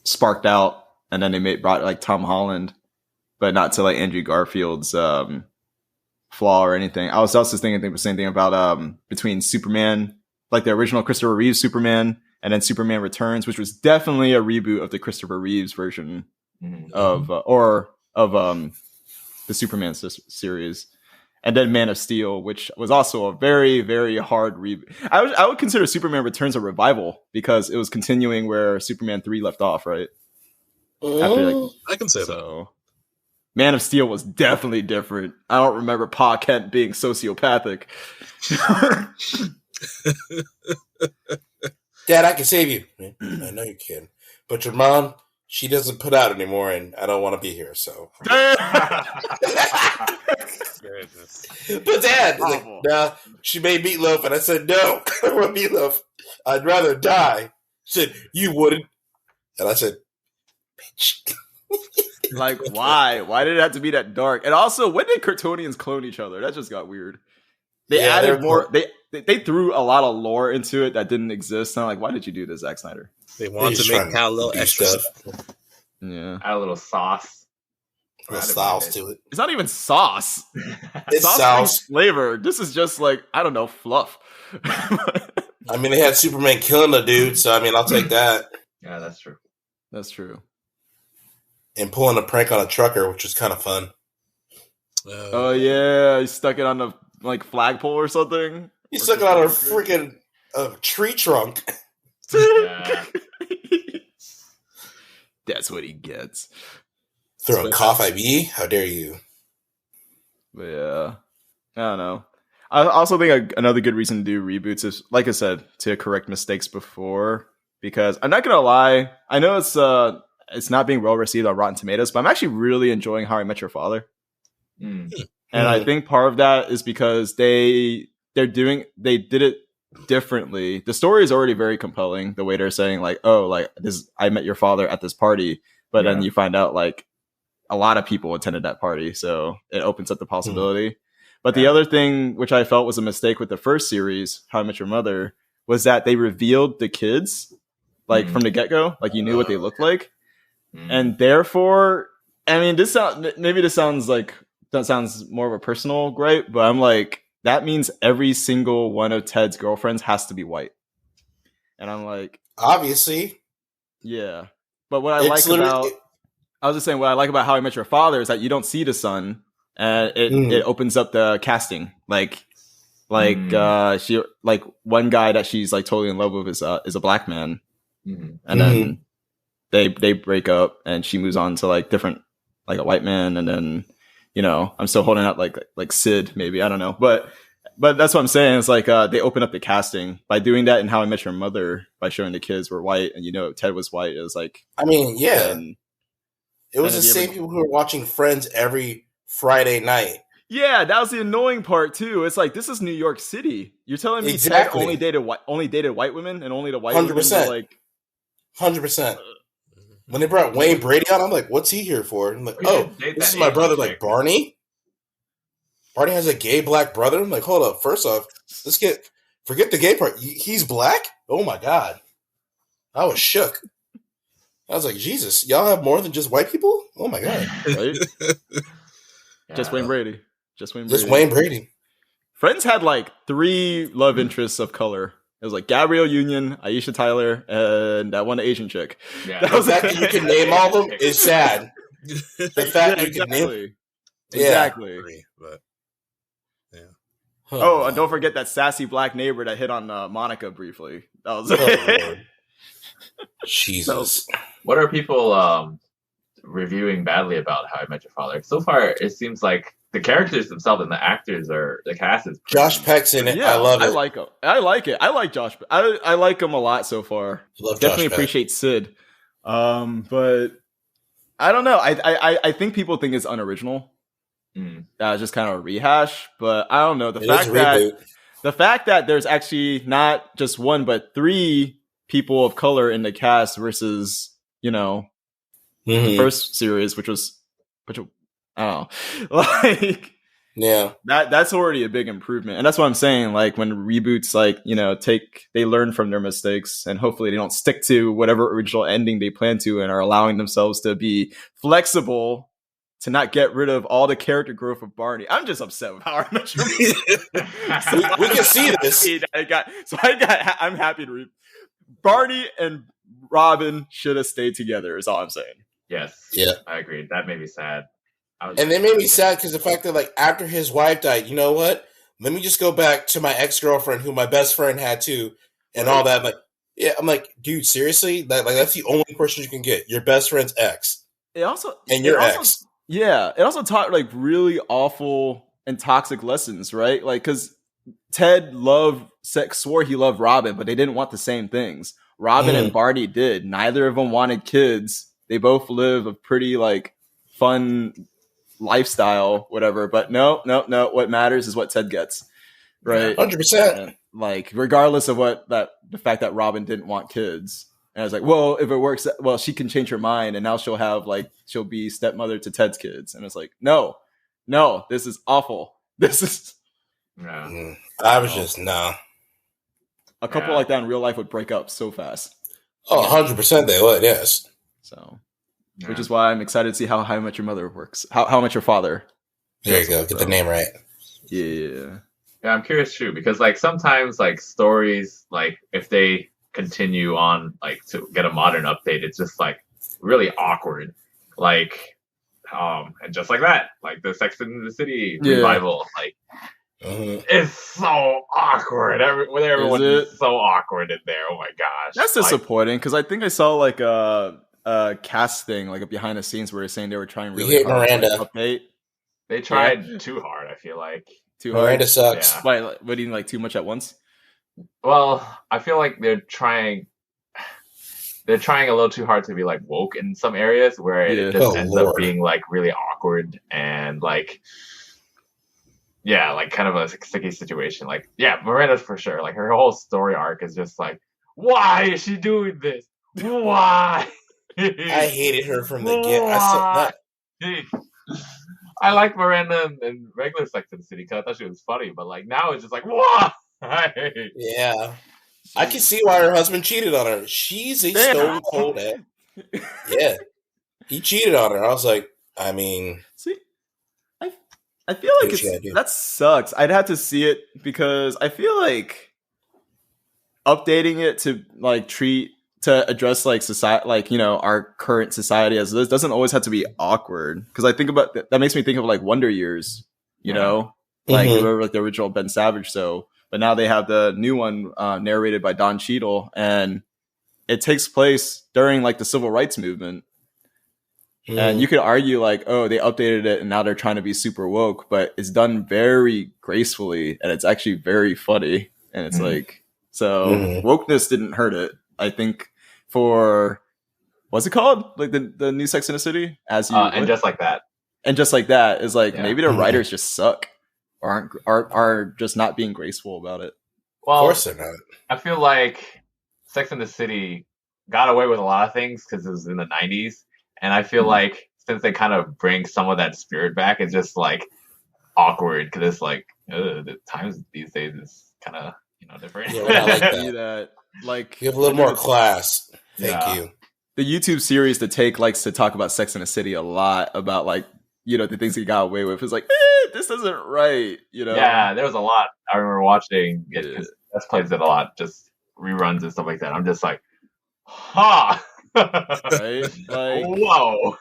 sparked out, and then they brought like Tom Holland, but not to like Andrew Garfield's flaw or anything. I was also thinking the same thing about between Superman, like the original Christopher Reeves Superman, and then Superman Returns, which was definitely a reboot of the Christopher Reeves version of the Superman series. And then Man of Steel, which was also a very, very hard reboot. I would consider Superman Returns a revival because it was continuing where Superman 3 left off, right? I can say that. Man of Steel was definitely different. I don't remember Pa Kent being sociopathic. Dad, I can save you. I know you can. But your mom, she doesn't put out anymore, and I don't want to be here, so. But Dad, like, nah, she made meatloaf, and I said, no, I don't want meatloaf. I'd rather die. She said, you wouldn't. And I said, bitch. Like, why? Why did it have to be that dark? And also, when did Kryptonians clone each other? That just got weird. They added more. They threw a lot of lore into it that didn't exist. And I'm like, why did you do this, Zack Snyder? They wanted to make Cal a little extra stuff. Yeah, add a little sauce. Sauce to it. It's not even sauce. It's sauce flavor. This is just like, I don't know, fluff. I mean, they had Superman killing a dude, so I mean, I'll take that. Yeah, that's true. That's true. And pulling a prank on a trucker, which was kind of fun. Oh yeah, he stuck it on the flagpole or something. He stuck it on a freaking tree trunk. Yeah. That's what he gets. Throwing cough IB? How dare you? But yeah, I don't know. I also think another good reason to do reboots is, like I said, to correct mistakes before. Because I'm not gonna lie, I know it's not being well received on Rotten Tomatoes, but I'm actually really enjoying How I Met Your Father. And I think part of that is because they did it differently. The story is already very compelling. The way they're saying this, I met your father at this party, but then you find out a lot of people attended that party, so it opens up the possibility. But the other thing, which I felt was a mistake with the first series, How I Met Your Mother, was that they revealed the kids from the get-go, you knew what they looked like. And therefore, I mean, this sounds more of a personal gripe, but I'm like, that means every single one of Ted's girlfriends has to be white. And I'm like, obviously. Yeah. But what I like about How I Met Your Father is that you don't see the son, and it opens up the casting. She one guy that she's totally in love with is a black man. And then they break up and she moves on to different a white man, and then I'm still holding out like Sid, maybe, I don't know, but that's what I'm saying. It's they open up the casting by doing that in How I Met Your Mother, by showing the kids were white, and Ted was white. It was I mean, yeah, it was the same people who were watching Friends every Friday night. Yeah, that was the annoying part too. It's this is New York City. You're telling me exactly. Ted only dated white women, and only the white 100%. women 100%. When they brought Wayne Brady on, I'm like, what's he here for? I'm like, this is my brother, Barney? Barney has a gay black brother? I'm like, hold up. First off, forget the gay part. He's black? Oh my God. I was shook. I was like, Jesus, y'all have more than just white people? Oh my God. Right? Just Wayne Brady. Just Wayne Brady. Friends had 3 love interests of color. It was Gabrielle Union, Aisha Tyler, and that one Asian chick. Yeah. The fact that you can name all of them is sad. The fact that you can name... Exactly. But, yeah. Oh, and don't forget that sassy black neighbor that hit on Monica briefly. That was Jesus. What are people reviewing badly about How I Met Your Father. So far, it seems like the characters themselves and the cast is pretty, Josh Peck's in it. Yeah, I love it. I like him. I like it. I like Josh. I like him a lot so far. Love Definitely Josh Peck. appreciate Sid. But I don't know. I think people think it's unoriginal. Just kind of a rehash. But I don't know. The fact that there's actually not just one but three people of color in the cast versus, the first series, which I don't know. Like, yeah, that's already a big improvement. And that's what I'm saying. Like, when reboots, they learn from their mistakes, and hopefully they don't stick to whatever original ending they plan to, and are allowing themselves to be flexible to not get rid of all the character growth of Barney. I'm just upset with How I Met Your Mother. we can see this. I'm happy to read. Barney and Robin should have stayed together, is all I'm saying. Yes. Yeah. I agree. That made me sad. And it made me sad because the fact that, like, after his wife died, you know what? Let me just go back to my ex-girlfriend, who my best friend had too, and all that. Like, yeah, I'm like, dude, seriously? Like that's the only person you can get. Your best friend's ex. Your ex. Yeah, it also taught like really awful and toxic lessons, right? Like, because Ted swore he loved Robin, but they didn't want the same things. Robin and Barney did. Neither of them wanted kids. They both live a pretty like fun lifestyle, whatever. But no. What matters is what Ted gets, right? 100%. Like, regardless of the fact that Robin didn't want kids. And I was like, well, if it works, well, she can change her mind, and now she'll be stepmother to Ted's kids. And it's like, no, this is awful. This is. Yeah. I was just no. A couple like that in real life would break up so fast. Oh, 100% they would. Yes. So, which is why I'm excited to see how I Met Your Mother works. How I Met Your Father. There you go. Get the name right. Yeah. Yeah, I'm curious too, because like sometimes like stories, like if they continue on like to get a modern update, it's just like really awkward. Like and just like that, like the Sex and the City revival, like it's so awkward. Everyone is so awkward in there. Oh my gosh. That's disappointing, because I think I saw like a cast thing, like a behind the scenes, where they're saying they were trying really hard Miranda. to update. They tried too hard, I feel like. Too hard. Miranda sucks. Yeah. Why, what do you like, too much at once? Well, I feel like they're trying a little too hard to be like woke in some areas, where it just ends up being like really awkward and like like kind of a sticky situation. Like, Miranda for sure. Like her whole story arc is just like, why is she doing this? Why? I hated her from the get. I like Miranda and regular Sex and the City because I thought she was funny, but like now it's just like, why? Yeah. I can see why her husband cheated on her. She's a stone cold ass. Yeah. He cheated on her. I was like, I mean. See, I feel like that sucks. I'd have to see it, because I feel like updating it to like to address like society, like, our current society as this, doesn't always have to be awkward. Because I think about that makes me think of like Wonder Years, know, like like the original Ben Savage. So, but now they have the new one narrated by Don Cheadle, and it takes place during like the civil rights movement. And you could argue like, oh, they updated it and now they're trying to be super woke, but it's done very gracefully and it's actually very funny. And it's like, so wokeness didn't hurt it. I think for, what's it called? Like the new Sex and the City? And Just Like That. And Just Like That is like, maybe the writers just suck, or are just not being graceful about it. Well, of course they're not. I feel like Sex and the City got away with a lot of things because it was in the 90s. And I feel like since they kind of bring some of that spirit back, it's just like awkward because it's like the times these days is kind of different. Yeah, I like that. Like, you have a little more class. Thank you. The YouTube series The Take likes to talk about Sex and the City a lot, about like the things he got away with. It's like this isn't right. Yeah, there was a lot. I remember watching it because Let's Plays it a lot, just reruns and stuff like that. I'm just like, ha. Right? Like, whoa.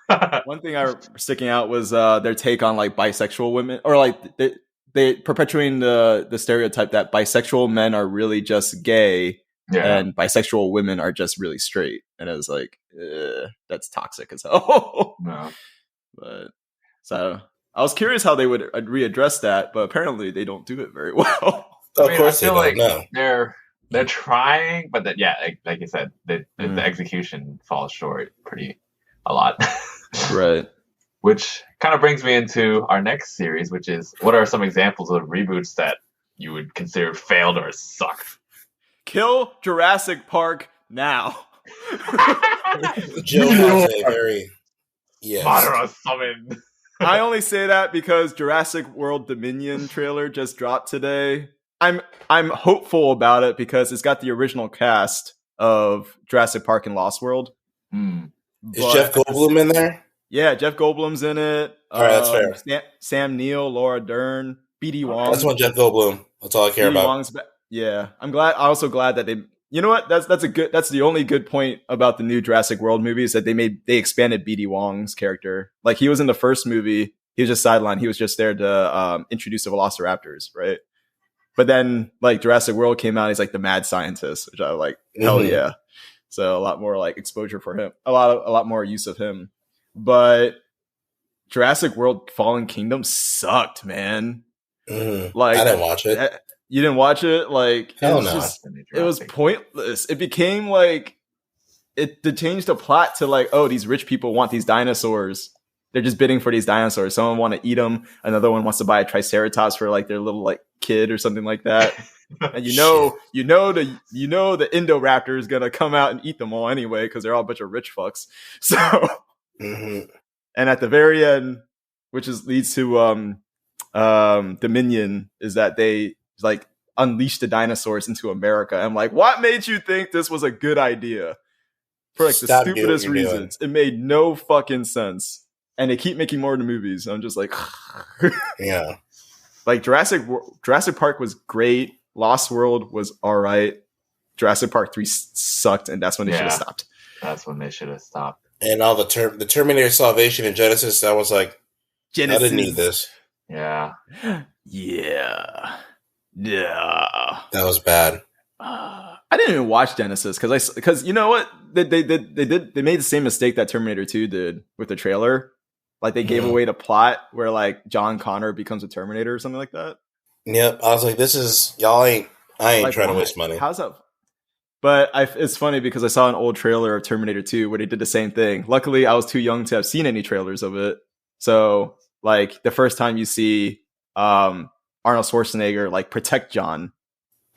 One thing sticking out was their take on like bisexual women, or like they perpetuating the stereotype that bisexual men are really just gay, Yeah. and bisexual women are just really straight. And it was like, that's toxic as hell. No. But so I was curious how they would readdress that, but apparently they don't do it very well. Of course, I feel they don't. like No. they're trying, but like you said, the execution falls short a lot. Right. Which kind of brings me into our next series, which is what are some examples of reboots that you would consider failed or sucked? Kill Jurassic Park now. Jill has a very Madara summon. I only say that because Jurassic World Dominion trailer just dropped today. I'm hopeful about it because it's got the original cast of Jurassic Park and Lost World. Is Jeff Goldblum in there? Yeah, Jeff Goldblum's in it. All right, that's fair. Sam Neill, Laura Dern, BD Wong. That's one Jeff Goldblum. That's all I care about. Yeah, I'm also glad that they. You know what? That's the only good point about the new Jurassic World movies that they expanded BD Wong's character. Like he was in the first movie, he was just sidelined. He was just there to introduce the Velociraptors, right? But then like Jurassic World came out, he's like the mad scientist, which I like. Hell yeah! So a lot more like exposure for him, a lot more use of him. But Jurassic World Fallen Kingdom sucked, man. Like I didn't watch it. You didn't watch it? Like hell no. It was pointless. It became like they changed the plot to like, oh, these rich people want these dinosaurs. They're just bidding for these dinosaurs. Someone want to eat them. Another one wants to buy a Triceratops for like their little like kid or something like that. And you know the Indoraptor is gonna come out and eat them all anyway because they're all a bunch of rich fucks. So, and at the very end, which leads to Dominion, is that they like unleash the dinosaurs into America. I'm like, what made you think this was a good idea? For like the stupidest reasons. It made no fucking sense. And they keep making more of the movies. I'm just like, yeah. Like Jurassic Park was great. Lost World was all right. Jurassic Park 3 sucked, and that's when they should have stopped. That's when they should have stopped. And all the Terminator Salvation and Genesis, I was like, I didn't need this. Yeah. Yeah. That was bad. I didn't even watch Genesis because you know what they made the same mistake that Terminator 2 did with the trailer. Like they gave away the plot where like John Connor becomes a Terminator or something like that. Yep, I was like, I ain't like, trying to waste money. How's that? But it's funny because I saw an old trailer of Terminator 2 where they did the same thing. Luckily, I was too young to have seen any trailers of it. So like the first time you see Arnold Schwarzenegger like protect John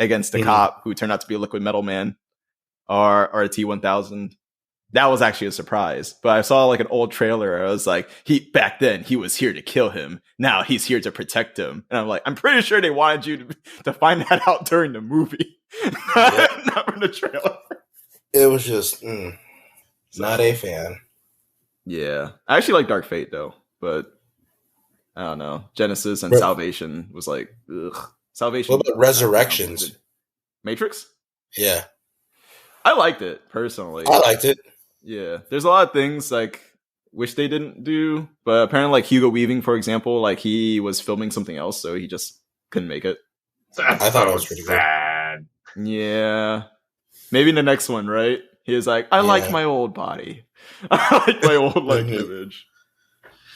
against the cop who turned out to be a liquid metal man or a T-1000. That was actually a surprise. But I saw like an old trailer. I was like, back then he was here to kill him. Now he's here to protect him. And I'm like, I'm pretty sure they wanted you to find that out during the movie, not from the trailer. It was just not a fan. Yeah, I actually like Dark Fate though, but I don't know. Genesis and Salvation was like, ugh. Salvation. What about Resurrections? Matrix? Yeah. I liked it, personally. I liked it. Yeah. There's a lot of things, like, wish they didn't do. But apparently, like, Hugo Weaving, for example, like, he was filming something else, so he just couldn't make it. I thought it was pretty sad. Yeah. Maybe in the next one, right? He was like, I like my old body. I like my old, like, image.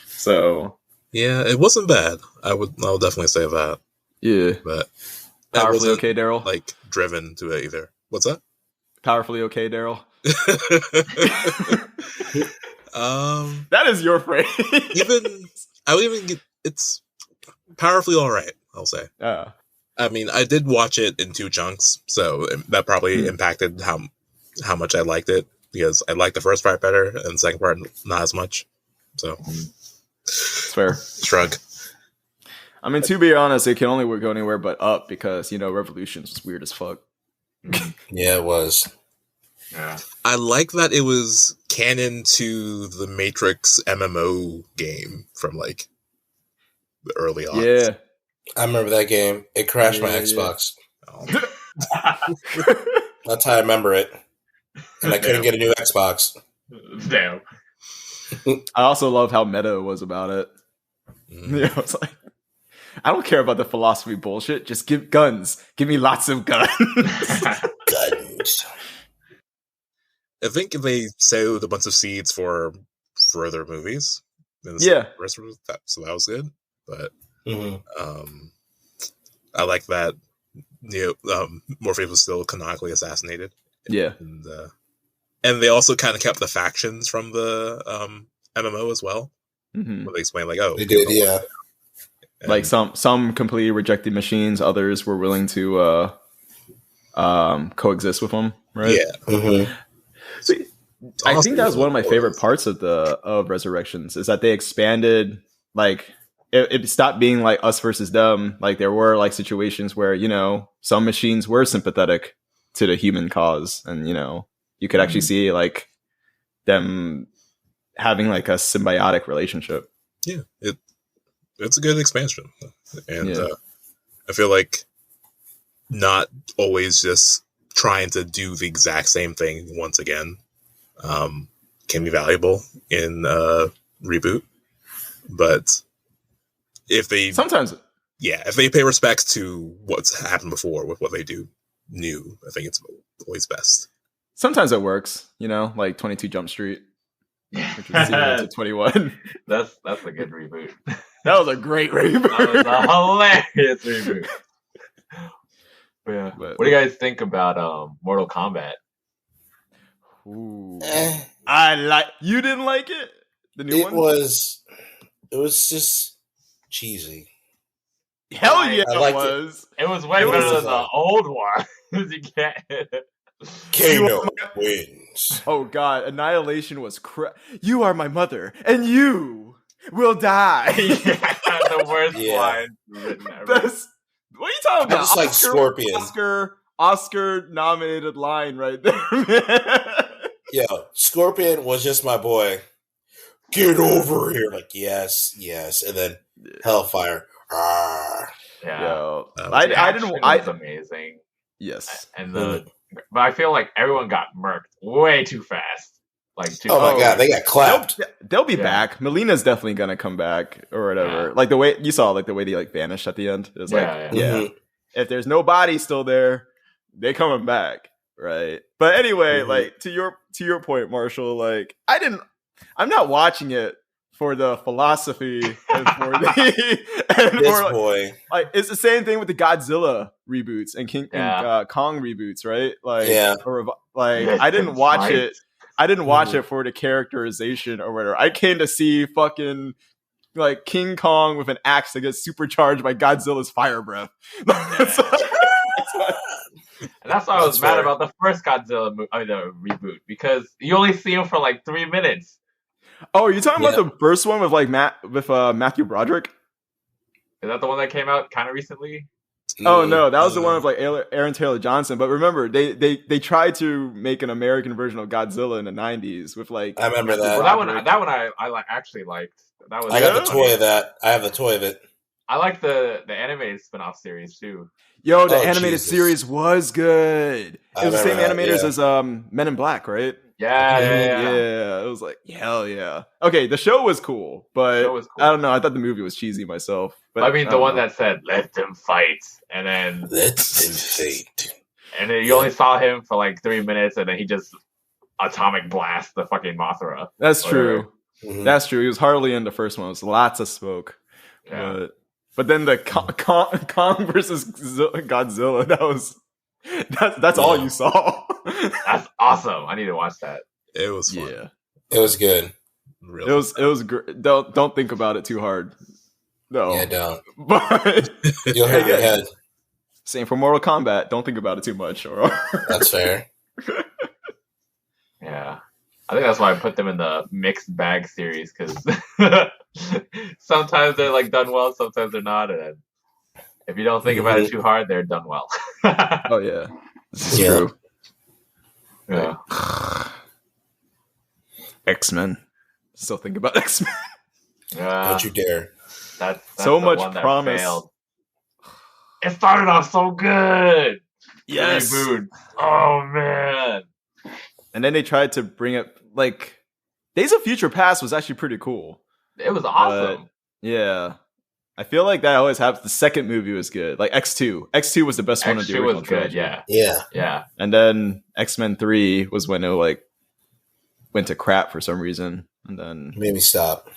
So. Yeah, it wasn't bad. I would definitely say that. Yeah. But powerfully okay, Daryl? Like, driven to it either. What's that? Powerfully okay, Daryl? That is your phrase. It's powerfully all right, I'll say. I mean, I did watch it in 2 chunks, so that probably impacted how much I liked it, because I liked the first part better and the second part not as much. So it's fair. Shrug. I mean, to be honest, it can only go anywhere but up because, Revolutions was weird as fuck. Yeah, it was. Yeah. I like that it was canon to the Matrix MMO game from, like, the early on. Yeah. I remember that game. It crashed my Xbox. Yeah. Oh. That's how I remember it. And I couldn't get a new Xbox. Damn. I also love how meta was about it. It's like, I don't care about the philosophy bullshit. Just give guns. Give me lots of guns. I think they sowed a bunch of seeds for further movies. So that was good. But I like that Morpheus was still canonically assassinated. Yeah. And they also kind of kept the factions from the MMO as well. Where they explain they did, yeah. And like some completely rejected machines, others were willing to coexist with them, right? Yeah. So, I think that was one of my favorite parts of Resurrections is that they expanded, like it stopped being like us versus them. Like there were like situations where, some machines were sympathetic to the human cause, and you could actually see like them having like a symbiotic relationship. Yeah, it's a good expansion, and I feel like not always just trying to do the exact same thing once again can be valuable in Reboot, but if they pay respects to what's happened before with what they do new, I think it's always best. Sometimes it works, like 22 Jump Street, which was 0 to 21. That's a good reboot. That was a great reboot. That was a hilarious reboot. Yeah. What do you guys think about Mortal Kombat? Ooh. You didn't like it? The new one? It was just cheesy. Hell yeah, it was. It was way better than the old one. You can't. Kano wins. Oh god, Annihilation was you are my mother, and you will die. The worst line written ever. What are you talking about? Just like Scorpion. Oscar nominated line right there, man. Yo, Scorpion was just my boy. Get over here. Like, yes. And then Hellfire. Yeah. Yo, I didn't. Was amazing. Yes. And but I feel like everyone got murked way too fast. Oh my god, they got clapped. They'll be back. Melina's definitely gonna come back or whatever. Yeah. Like the way you saw, like the way they like vanished at the end. It was if there's no body still there, they coming back, right? But anyway, like to your point, Marshall, like I'm not watching it for the philosophy and for the boy. Like it's the same thing with the Godzilla reboots and Kong reboots, right? Like I didn't watch it. I didn't watch it for the characterization or whatever. I came to see fucking like King Kong with an axe that gets supercharged by Godzilla's fire breath. That's why I was mad about the first Godzilla the reboot, because you only see him for like 3 minutes. Oh, you're talking about the first one with like Matthew Broderick? Is that the one that came out kind of recently? Oh no, that was the one with like Aaron Taylor Johnson. But remember, they tried to make an American version of Godzilla in the '90s with like. I remember that. Well, that one I actually liked. That was. I got the toy of that. I have the toy of it. I like the animated spin-off series too. Yo, the animated series was good. It was the same animators as Men in Black, right? Yeah. It was like hell yeah. Okay, the show was cool, but I don't know. I thought the movie was cheesy myself. But I mean, the one that said "Let them fight," and then let them fight, and then you only saw him for like 3 minutes, and then he just atomic blast the fucking Mothra. That's true. Mm-hmm. That's true. He was hardly in the first one. It was lots of smoke. Yeah. But then the Kong versus Godzilla, that's all you saw. That's awesome. I need to watch that. It was fun. Yeah. It was good. Really it was great. Don't think about it too hard. No. Yeah, don't. But you'll hurt your head. Same for Mortal Kombat. Don't think about it too much. That's fair. Yeah. I think that's why I put them in the mixed bag series, because sometimes they're like done well, sometimes they're not, and if you don't think about it too hard, they're done well. Oh yeah, this is true. Yeah. X-Men. Still think about X-Men. Don't you dare. That's so much promise. Failed. It started off so good. Yes. Reboot. Oh man. And then they tried to bring it Days of Future Past was actually pretty cool. It was awesome. Yeah. I feel like that always happens. The second movie was good. Like X2. X2 was the best one of the X2 original was good, trilogy. Yeah. And then X-Men 3 was when it like went to crap for some reason. And then It made me stop.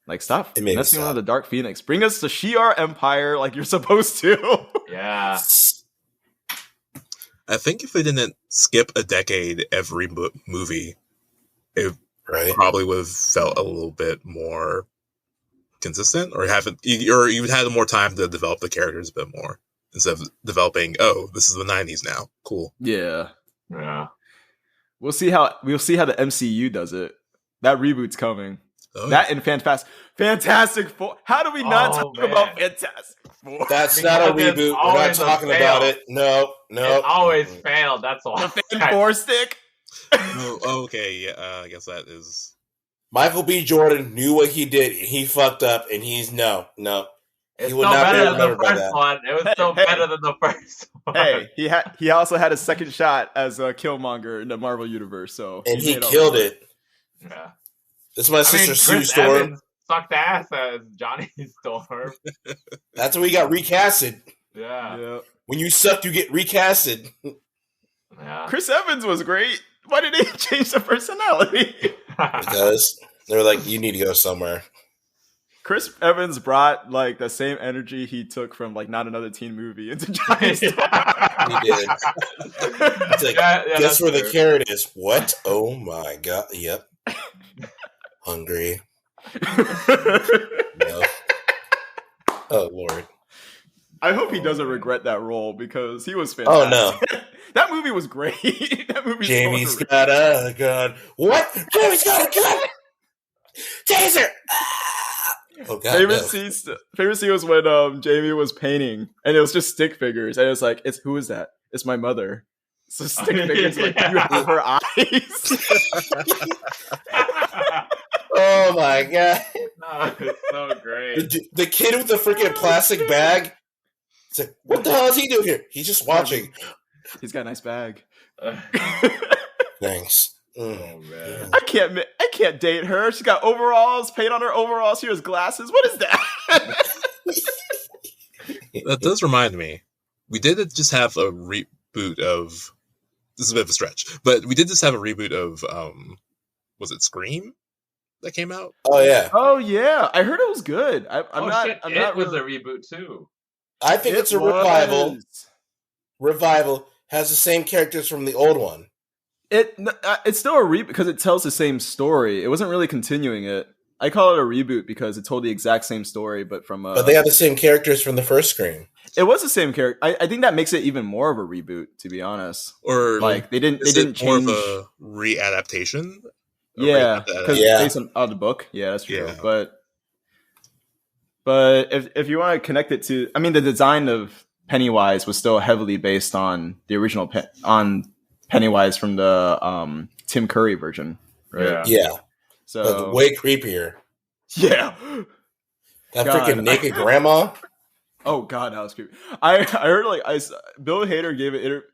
like stop It made me messing stop. with the Dark Phoenix. Bring us the Shi'ar Empire like you're supposed to. Yeah. I think if they didn't skip a decade every movie, it Right. probably would have felt a little bit more consistent, or you would have more time to develop the characters a bit more instead of developing. Oh, this is the 90s now. Cool. Yeah. Yeah. We'll see how the MCU does it. That reboot's coming. Oh, That and Fantastic Four. How do we not Oh, talk man. about Fantastic Four? That's not a Because it's reboot. We're not always a talking fail. about it. No. It always failed. That's all. The Fan Four stick. oh, okay. Yeah, I guess that is. Michael B. Jordan knew what he did. He fucked up, and he's no. It's He will still not be better than the remembered by first that. one. It was still Hey. better than the first one. Hey, he also had a second shot as a Killmonger in the Marvel universe, so And he made up killed for it. Yeah. This is my sister Sue Chris Storm. Evans sucked ass as Johnny Storm. That's when we got recasted. Yeah. Yeah. When you suck, you get recasted. Yeah. Chris Evans was great. Why did they change the personality? Because they were like, you need to go somewhere. Chris Evans brought like the same energy he took from like Not Another Teen Movie into Johnny Storm. He did. It's like, guess that's where the true. carrot is? What? Oh my god. Yep. Hungry. No. Oh Lord. I hope he doesn't regret that role because he was Oh fantastic. no. That movie was great. That movie. Jamie's got a gun. What? Jamie's got a gun. Taser. Ah! Oh god. Favorite scene was when Jamie was painting and it was just stick figures and it was like, who is that? It's my mother. So stick figures like you have her eyes. Oh my god. No, it's so great. The kid with the freaking plastic bag. It's like, what the hell is he doing here? He's just watching. He's got a nice bag. Thanks. Oh man. I can't date her. She's got overalls, paint on her overalls. She has glasses. What is that? That does remind me. We did just have a reboot of. This is a bit of a stretch, but we did just have a reboot of. Was it Scream that came out? Oh yeah. Oh yeah, I heard it was good. I'm not. Shit, I'm it not was really- a reboot too. I think it's a was. revival. Revival has the same characters from the old one. It's still a reboot because it tells the same story. It wasn't really continuing it. I call it a reboot because it told the exact same story, but from But they have the same characters from the first Scream. it was the same character. I think that makes it even more of a reboot, to be honest. Or Like they didn't is change. it more of a readaptation? Yeah, because Yeah. based on the book. Yeah, that's true. Yeah. But if you want to connect it to, I mean, the design of Pennywise was still heavily based on the original on Pennywise from the Tim Curry version, right? Yeah. Yeah. So But way creepier. yeah. That God. freaking naked grandma. Oh god, that was creepy. I heard like Bill Hader gave it.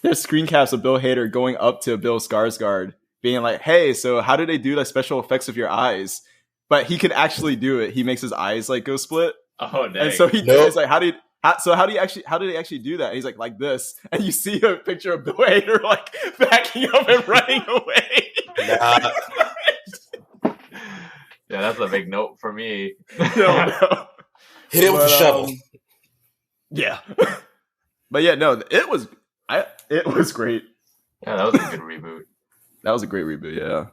There's screencasts of Bill Hader going up to Bill Skarsgård, being like, "Hey, so how do they do the special effects of your eyes?" But he could actually do it. He makes his eyes like go split, Oh dang. and so he's like, "How do they actually do that?" And he's like this, and you see a picture of Bill Hader like backing up and running away. Nah. Yeah, that's a big note for me. No. Hit it with a shovel. Yeah, but yeah, no, it was great. Yeah, that was a good reboot. That was a great reboot. Yeah.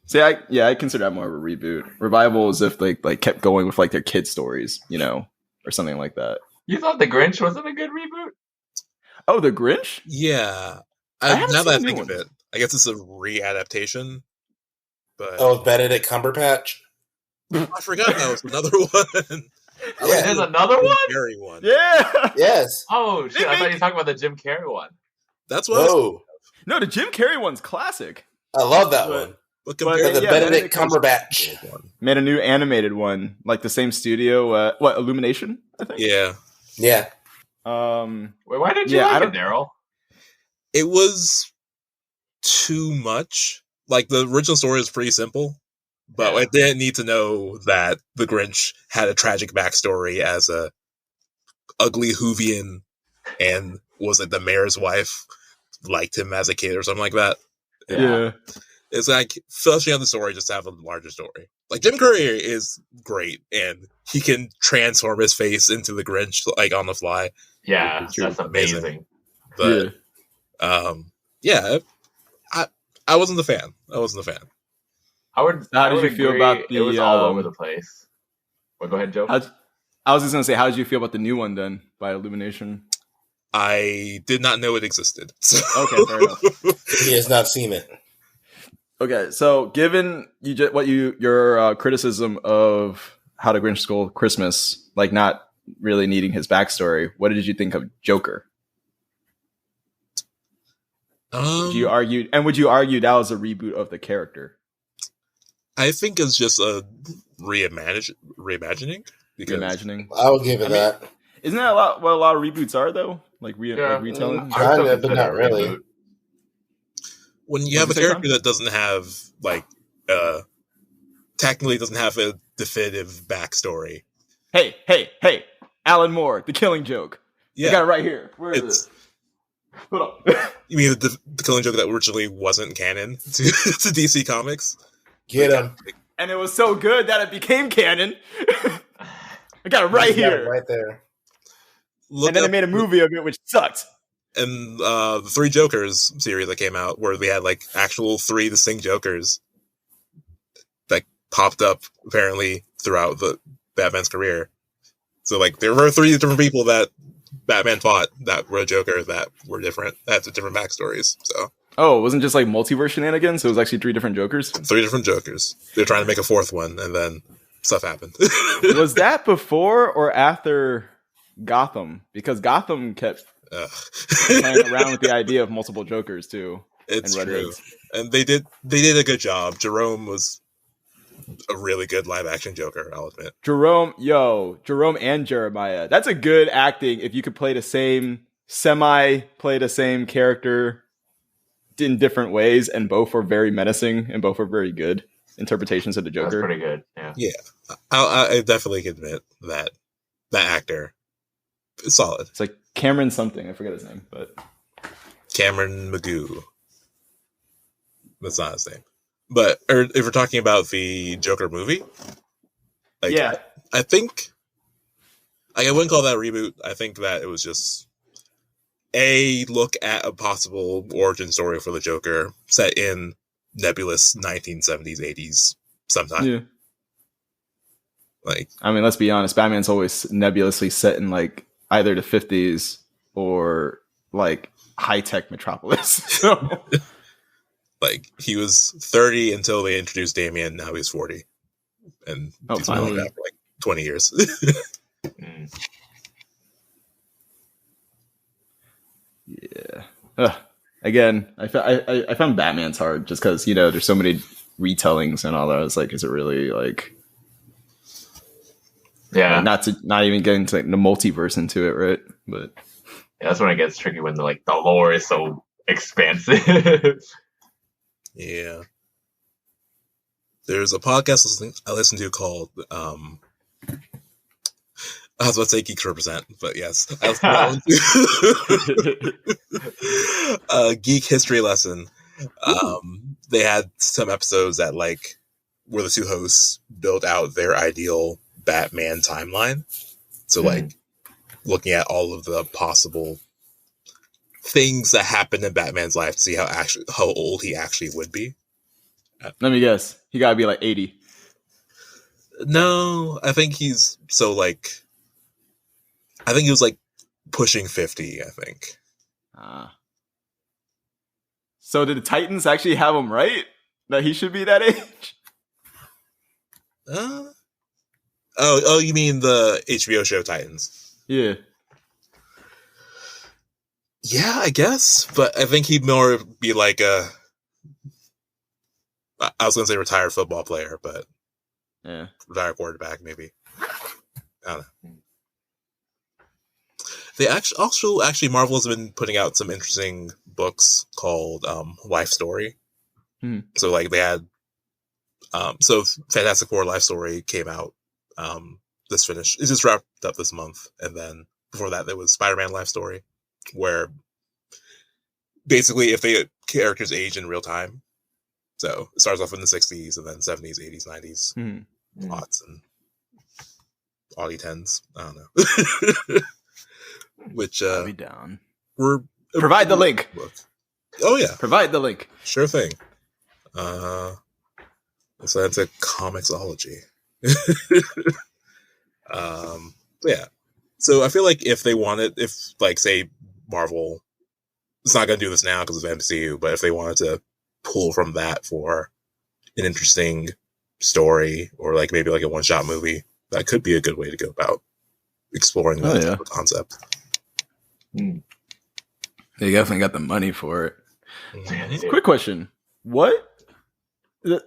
See, I consider that more of a reboot. Revival is if they like kept going with like their kid stories, or something like that. You thought the Grinch wasn't a good reboot? Oh, the Grinch? Yeah. haven't Now that I seen think new of ones. it, I guess it's a readaptation. But Oh, Benedict Cumberbatch. I forgot that was another one. Yeah. There's another one? Scary one. Yeah. Yes. Oh shit! They I thought make- you were talking about the Jim Carrey one. That's what. Whoa. No, the Jim Carrey one's classic. I love that But- one. But But- compared The yeah, Benedict Benedict Cumberbatch. one. Made a new animated one, like the same studio. Illumination? I think. Yeah, Yeah. Wait, why didn't you Yeah, I like it, don't- Daryl? it was too much. Like the original story is pretty simple, But I didn't need to know that the Grinch had a tragic backstory as a ugly Whovian, and was it the mayor's wife liked him as a kid or something like that. Yeah. It's like fleshing out the story just to have a larger story. Like Jim Carrey is great, and he can transform his face into the Grinch like on the fly. Yeah, that's amazing. But I wasn't a fan. How did you feel about the? It was all over the place. Well, go ahead, Joe. I was just gonna say, how did you feel about the new one then by Illumination? I did not know it existed. So. Okay, fair enough. He has not seen it. Okay, so given your criticism of How the Grinch Stole Christmas, like not really needing his backstory, what did you think of Joker? Would you argue that was a reboot of the character? I think it's just a reimagining. Reimagining. I would give it that. Isn't that what a lot of reboots are though? Like retelling? Kind of, but not really. Reboot. When you have a character that doesn't have technically doesn't have a definitive backstory. Hey, Alan Moore, The Killing Joke. Yeah. I got it right here. Where is it? Hold on. You mean the Killing Joke that originally wasn't canon to DC Comics? Get him. And it was so good that it became canon. I got it right here. Right there. And then they made a movie of it, which sucked. And the Three Jokers series that came out, where they had like actual 3 distinct Jokers that popped up apparently throughout the Batman's career. So like there were 3 different people that Batman fought that were a Joker that were different, that had different backstories. So it wasn't just like multiverse shenanigans. It was actually 3 different Jokers. 3 different Jokers. They're trying to make a 4th one, and then stuff happened. Was that before or after Gotham? Because Gotham kept playing around with the idea of multiple Jokers too. It's true, and they did a good job. Jerome was a really good live action Joker, I'll admit. Jerome and Jeremiah. That's a good acting if you could play the same character in different ways, and both were very menacing and both were very good interpretations of the Joker. That's pretty good. Yeah. I definitely can admit that actor is solid. It's like Cameron something. I forget his name, but Cameron Magoo. That's not his name. But if we're talking about the Joker movie, I think I wouldn't call that a reboot. I think that it was just a look at a possible origin story for the Joker set in nebulous 1970s, 80s sometime. Yeah. Let's be honest. Batman's always nebulously set in like either the 50s or like high-tech Metropolis. So. Like he was 30 until they introduced Damian. Now he's 40, and he's been like that for like 20 years. Yeah. Again, I found Batman's hard just because there's so many retellings and all that. It's like, is it really like? Yeah. Not even getting to like the multiverse into it, right? But that's when it gets tricky when the lore is so expansive. Yeah. There's a podcast I listen to called I was about to say Geeks Represent, but yes. Geek History Lesson. They had some episodes that where the 2 hosts built out their ideal Batman timeline. So looking at all of the possible things that happened in Batman's life to see how old he actually would be. Let me guess. He gotta be like 80. No, I think he's I think he was pushing 50, I think. So did the Titans actually have him right? That he should be that age? Oh, you mean the HBO show Titans? Yeah. Yeah, I guess, but I think he'd more be like I was going to say retired football player, but retired quarterback maybe. I don't know. They actually Marvel has been putting out some interesting books called Life Story. So they had So Fantastic Four Life Story came out. It just wrapped up this month, and then before that there was Spider-Man Life Story, where basically if the characters age in real time, so it starts off in the 60s and then 70s, 80s, 90s, aughts and Audi 10s. I don't know. Which I'll be down. Provide the link. Book. Oh yeah, provide the link. Sure thing. So that's a comicsology. Yeah. So I feel like if say Marvel, it's not going to do this now because of MCU, but if they wanted to pull from that for an interesting story or like maybe like a one-shot movie, that could be a good way to go about exploring that type of concept. They definitely got the money for it. Mm-hmm. Quick question.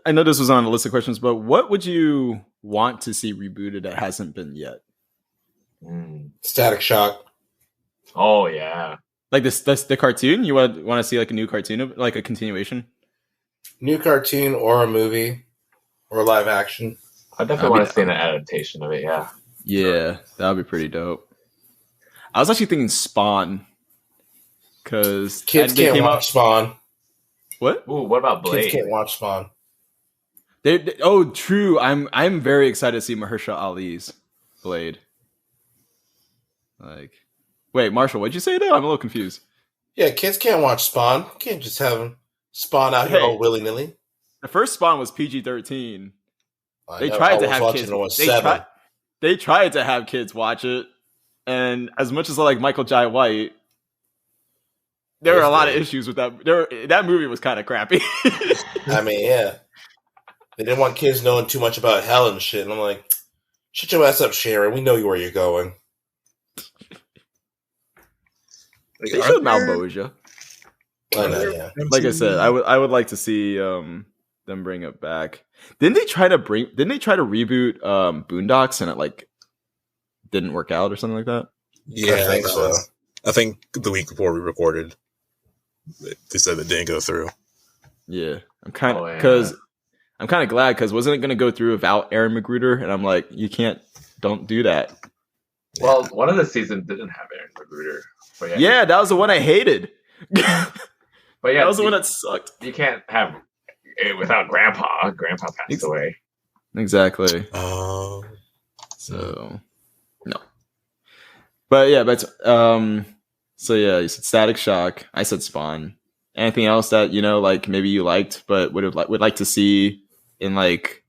I know this was on the list of questions, but what would you want to see rebooted that hasn't been yet? Static Shock. Oh yeah, like the cartoon. You want to see like a new cartoon, like a continuation, new cartoon or a movie or live action. I definitely want to see an adaptation of it. Yeah, that would be pretty dope. I was actually thinking Spawn because kids can't watch Spawn. What? Ooh, what about Blade? Kids can't watch Spawn. True. I'm very excited to see Mahershala Ali's Blade. Like, wait, Marshall, what'd you say there? I'm a little confused. Yeah, kids can't watch Spawn. You can't just have them Spawn out here all willy nilly. The first Spawn was PG-13. They tried to have kids. They tried to have kids watch it, and as much as I like Michael Jai White, there were a lot of issues with that. That movie was kind of crappy. I mean, yeah. They didn't want kids knowing too much about hell and shit. And I'm like, shut your ass up, Sharon. We know where you're going. They showed Malboja. I know, yeah. Like I said, I would like to see them bring it back. Didn't they try to reboot Boondocks and it like didn't work out or something like that? Yeah, I think so. I think the week before we recorded, they said it didn't go through. Yeah, I'm kind of glad because wasn't it going to go through without Aaron McGruder? And I'm like, don't do that. Well, one of the seasons didn't have Aaron McGruder. But yeah, that was the one I hated. But yeah, that was the one that sucked. You can't have it without Grandpa. Grandpa passed away. Exactly. So no. But yeah, so yeah, you said Static Shock. I said Spawn. Anything else that like maybe you liked, but would like to see in like,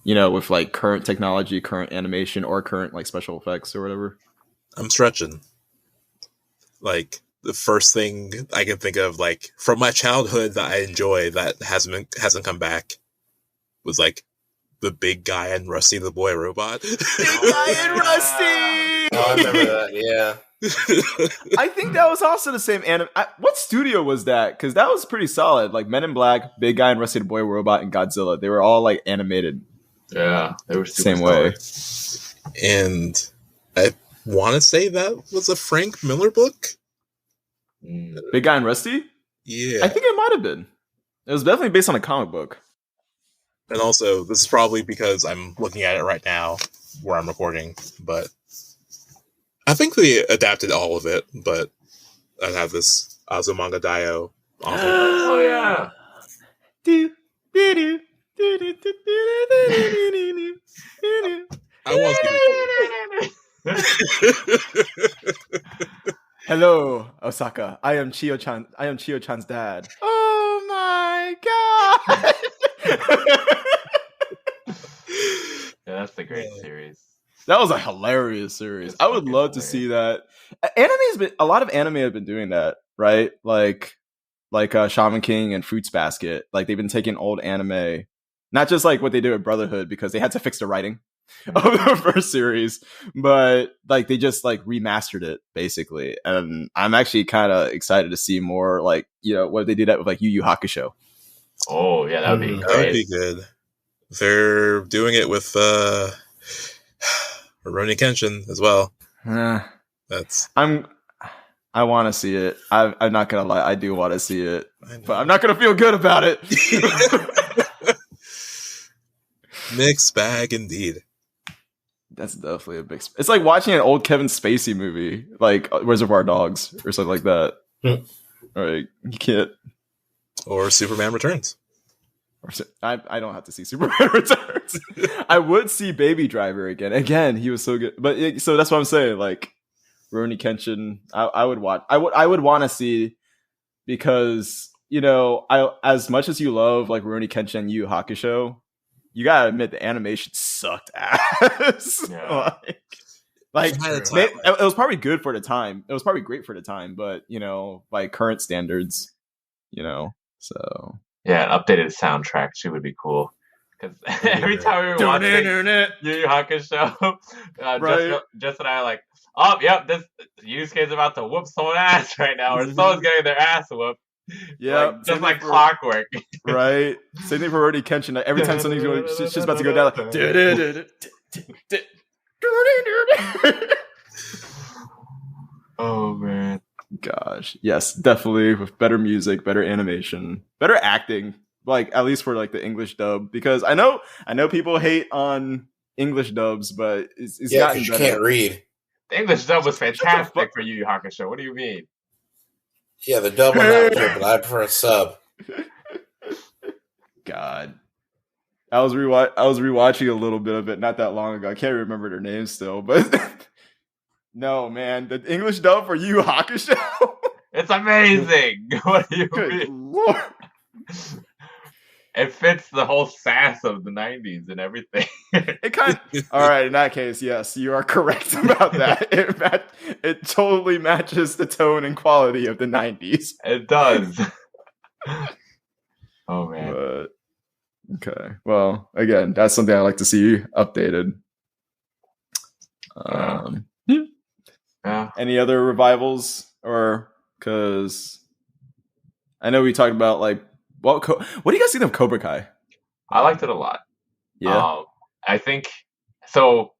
with like current technology, current animation, or current like special effects or whatever? I'm stretching. Like the first thing I can think of, like from my childhood that I enjoy that hasn't come back, was like the Big Guy and Rusty the Boy Robot. Big Guy and Rusty. Oh, I remember that. Yeah. I think that was also the same anime. What studio was that? Because that was pretty solid. Like Men in Black, Big Guy and Rusty the Boy Robot, and Godzilla. They were all like animated. Yeah, they were same way. And I want to say that was a Frank Miller book. Big Guy and Rusty? Yeah. I think it might have been. It was definitely based on a comic book. And also, this is probably because I'm looking at it right now where I'm recording, but I think they adapted all of it, but I have this Azumanga Daioh. Oh, yeah. I was Hello, Osaka. I am Chio-chan. I am Chio-chan's dad. Oh my god! Yeah, that's the great series. That was a hilarious series. I would love to see that. A lot of anime have been doing that, right? Like Shaman King and Fruits Basket. Like they've been taking old anime, not just like what they did with Brotherhood because they had to fix the writing of the first series, but like they just like remastered it basically. And I'm actually kind of excited to see more like what they did that with like Yu Yu Hakusho. Oh yeah, that would be great. That would be good. They're doing it with Rurouni Kenshin as well. I want to see it. I'm not gonna lie. I do want to see it, but I'm not gonna feel good about it. Mixed bag indeed. That's definitely a big. It's like watching an old Kevin Spacey movie, like Reservoir Dogs or something like that. Right? You can't. Or Superman Returns. I don't have to see Superman Returns. I would see Baby Driver again. Again, he was so good. But so that's what I'm saying. Like Rurouni Kenshin, I would watch. I would want to see, because I, as much as you love like Rurouni Kenshin and Yu Yu Hakusho, you gotta admit the animation sucked ass. Yeah. It was probably good for the time. It was probably great for the time, but by current standards, so. Yeah, an updated soundtrack too would be cool. Because every time we were watching Yu Yu Hakusho, right. Jess and I are like, oh, yep, this Yusuke's about to whoop someone's ass right now, or someone's getting their ass whooped. Yeah, just like clockwork. Right. Same thing for Rurouni Kenshin. Every time something's going, shit's about to go down. Oh man. Gosh, yes, definitely with better music, better animation, better acting. Like at least for like the English dub, because I know people hate on English dubs, but it's gotten better. You can't read. The English dub was fantastic for Yu Yu Hakusho. What do you mean? Yeah, the dub one not good, but I prefer a sub. God, I was rewatching a little bit of it not that long ago. I can't remember their names still, but no, man, the English dub for Yu Yu Hakusho, it's amazing. What do you mean? Lord. It fits the whole sass of the 90s and everything. All right, in that case, yes, you are correct about that. It totally matches the tone and quality of the 90s. It does. Oh, man. But, okay. Well, again, that's something I like to see updated. Yeah. Any other revivals? Or, because I know we talked about, like, what do you guys think of Cobra Kai? I liked it a lot. Yeah. I think so.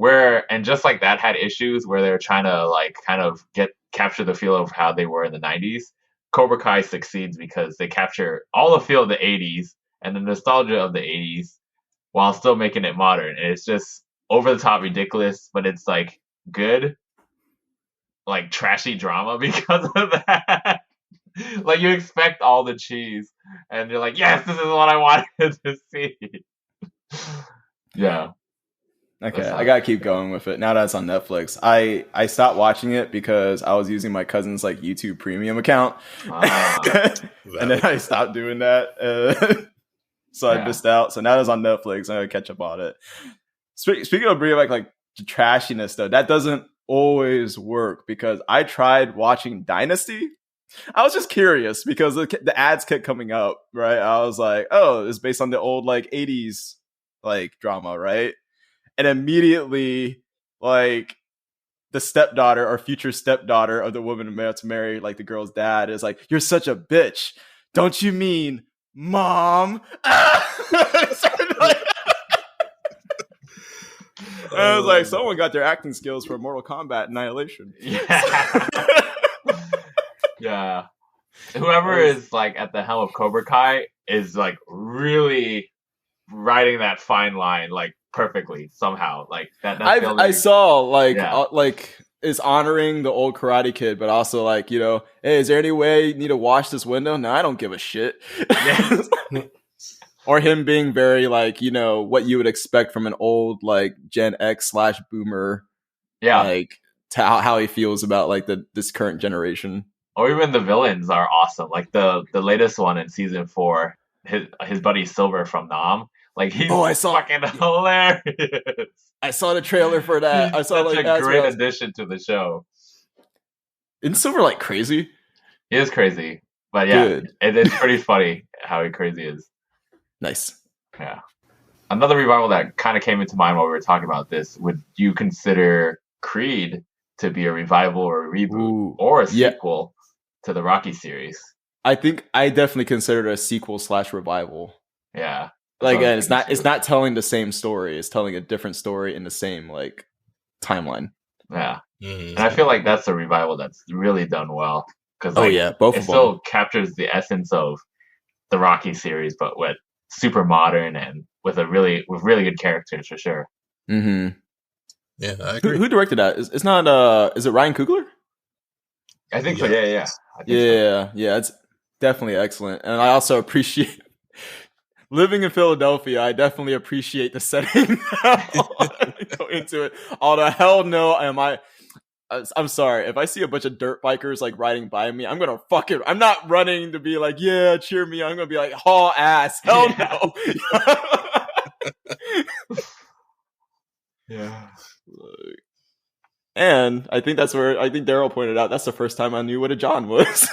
And just like that had issues where they were trying to like kind of capture the feel of how they were in the 90s. Cobra Kai succeeds because they capture all the feel of the 80s and the nostalgia of the 80s while still making it modern. And it's just over the top ridiculous, but it's like good, like trashy drama because of that. Like you expect all the cheese, and you're like, "Yes, this is what I wanted to see." Yeah. Okay, I gotta keep going with it now that it's on Netflix. I stopped watching it because I was using my cousin's like YouTube Premium account, and then I stopped doing that, so I missed out. So now it's on Netflix. I'm gonna catch up on it. Speaking of bringing back like the trashiness, though, that doesn't always work because I tried watching Dynasty. I was just curious because the ads kept coming up, right? I was like, oh, it's based on the old like 80s like drama, right? And immediately like the stepdaughter or future stepdaughter of the woman about to marry like the girl's dad is like, you're such a bitch. Don't you mean mom? I was like, someone got their acting skills for Mortal Kombat Annihilation. Yeah. Yeah. Whoever is like at the helm of Cobra Kai is like really riding that fine line like perfectly somehow. Like that. I saw like is honoring the old Karate Kid, but also like, hey, is there any way you need to wash this window? No, I don't give a shit. Yeah. Or him being very like, what you would expect from an old like Gen X / boomer. Yeah. Like how he feels about like this current generation. Or even the villains are awesome. Like the latest one in season 4, his buddy Silver from Nam. Like he's fucking hilarious. I saw the trailer for that. I saw such a great addition to the show. Isn't Silver like crazy? He is crazy, but yeah, it's pretty funny how crazy is. Nice. Yeah. Another revival that kind of came into mind while we were talking about this. Would you consider Creed to be a revival or a reboot or a sequel to the Rocky series? I think I definitely consider it a sequel / revival. Yeah. Like again, it's not telling the same story. It's telling a different story in the same like timeline. Yeah. And I feel like that's a revival that's really done well. Because both it still captures the essence of the Rocky series, but with super modern and with really good characters for sure. Mm-hmm. Yeah, I agree. Who directed that? It's not. Is it Ryan Coogler? I think so. Yeah. I think Yeah. It's definitely excellent, and I also appreciate living in Philadelphia. I definitely appreciate the setting. Go into it. Although hell no, I'm sorry. If I see a bunch of dirt bikers like riding by me, I'm gonna I'm not running to be like, yeah, cheer me. I'm gonna be like, haul ass. Hell no. Yeah. And I think that's where Daryl pointed out that's the first time I knew what a John was.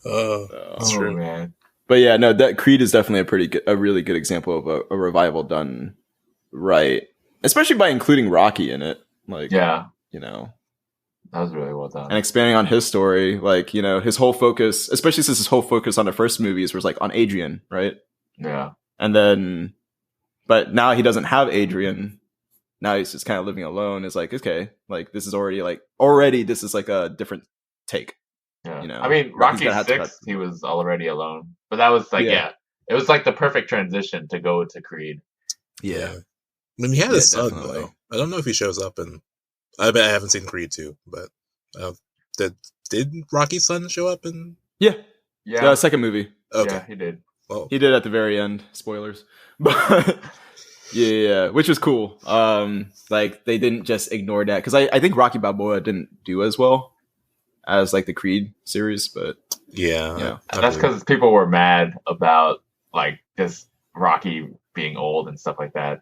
That's true. Man. But yeah, no, that Creed is definitely a really good example of a revival done right, especially by including Rocky in it. Like, yeah, that was really well done. And expanding on his story, like, his whole focus, especially since his whole focus on the first movies was like on Adrian, right? Yeah. And then, but now he doesn't have Adrian. Now he's just kind of living alone. It's like, okay, like this is already this is like a different take. Yeah. I mean, Rocky 6, he was already alone, but that was like, it was like the perfect transition to go to Creed. Yeah. I mean, he had his son though. I don't know if he shows up in. I bet I haven't seen Creed 2, but did Rocky's son show up in? Yeah. The second movie. Okay, yeah, he did. Well, he did at the very end. Spoilers, but yeah, which was cool. Like they didn't just ignore that because I think Rocky Balboa didn't do as well as like the Creed series, but yeah. That's because people were mad about like just Rocky being old and stuff like that.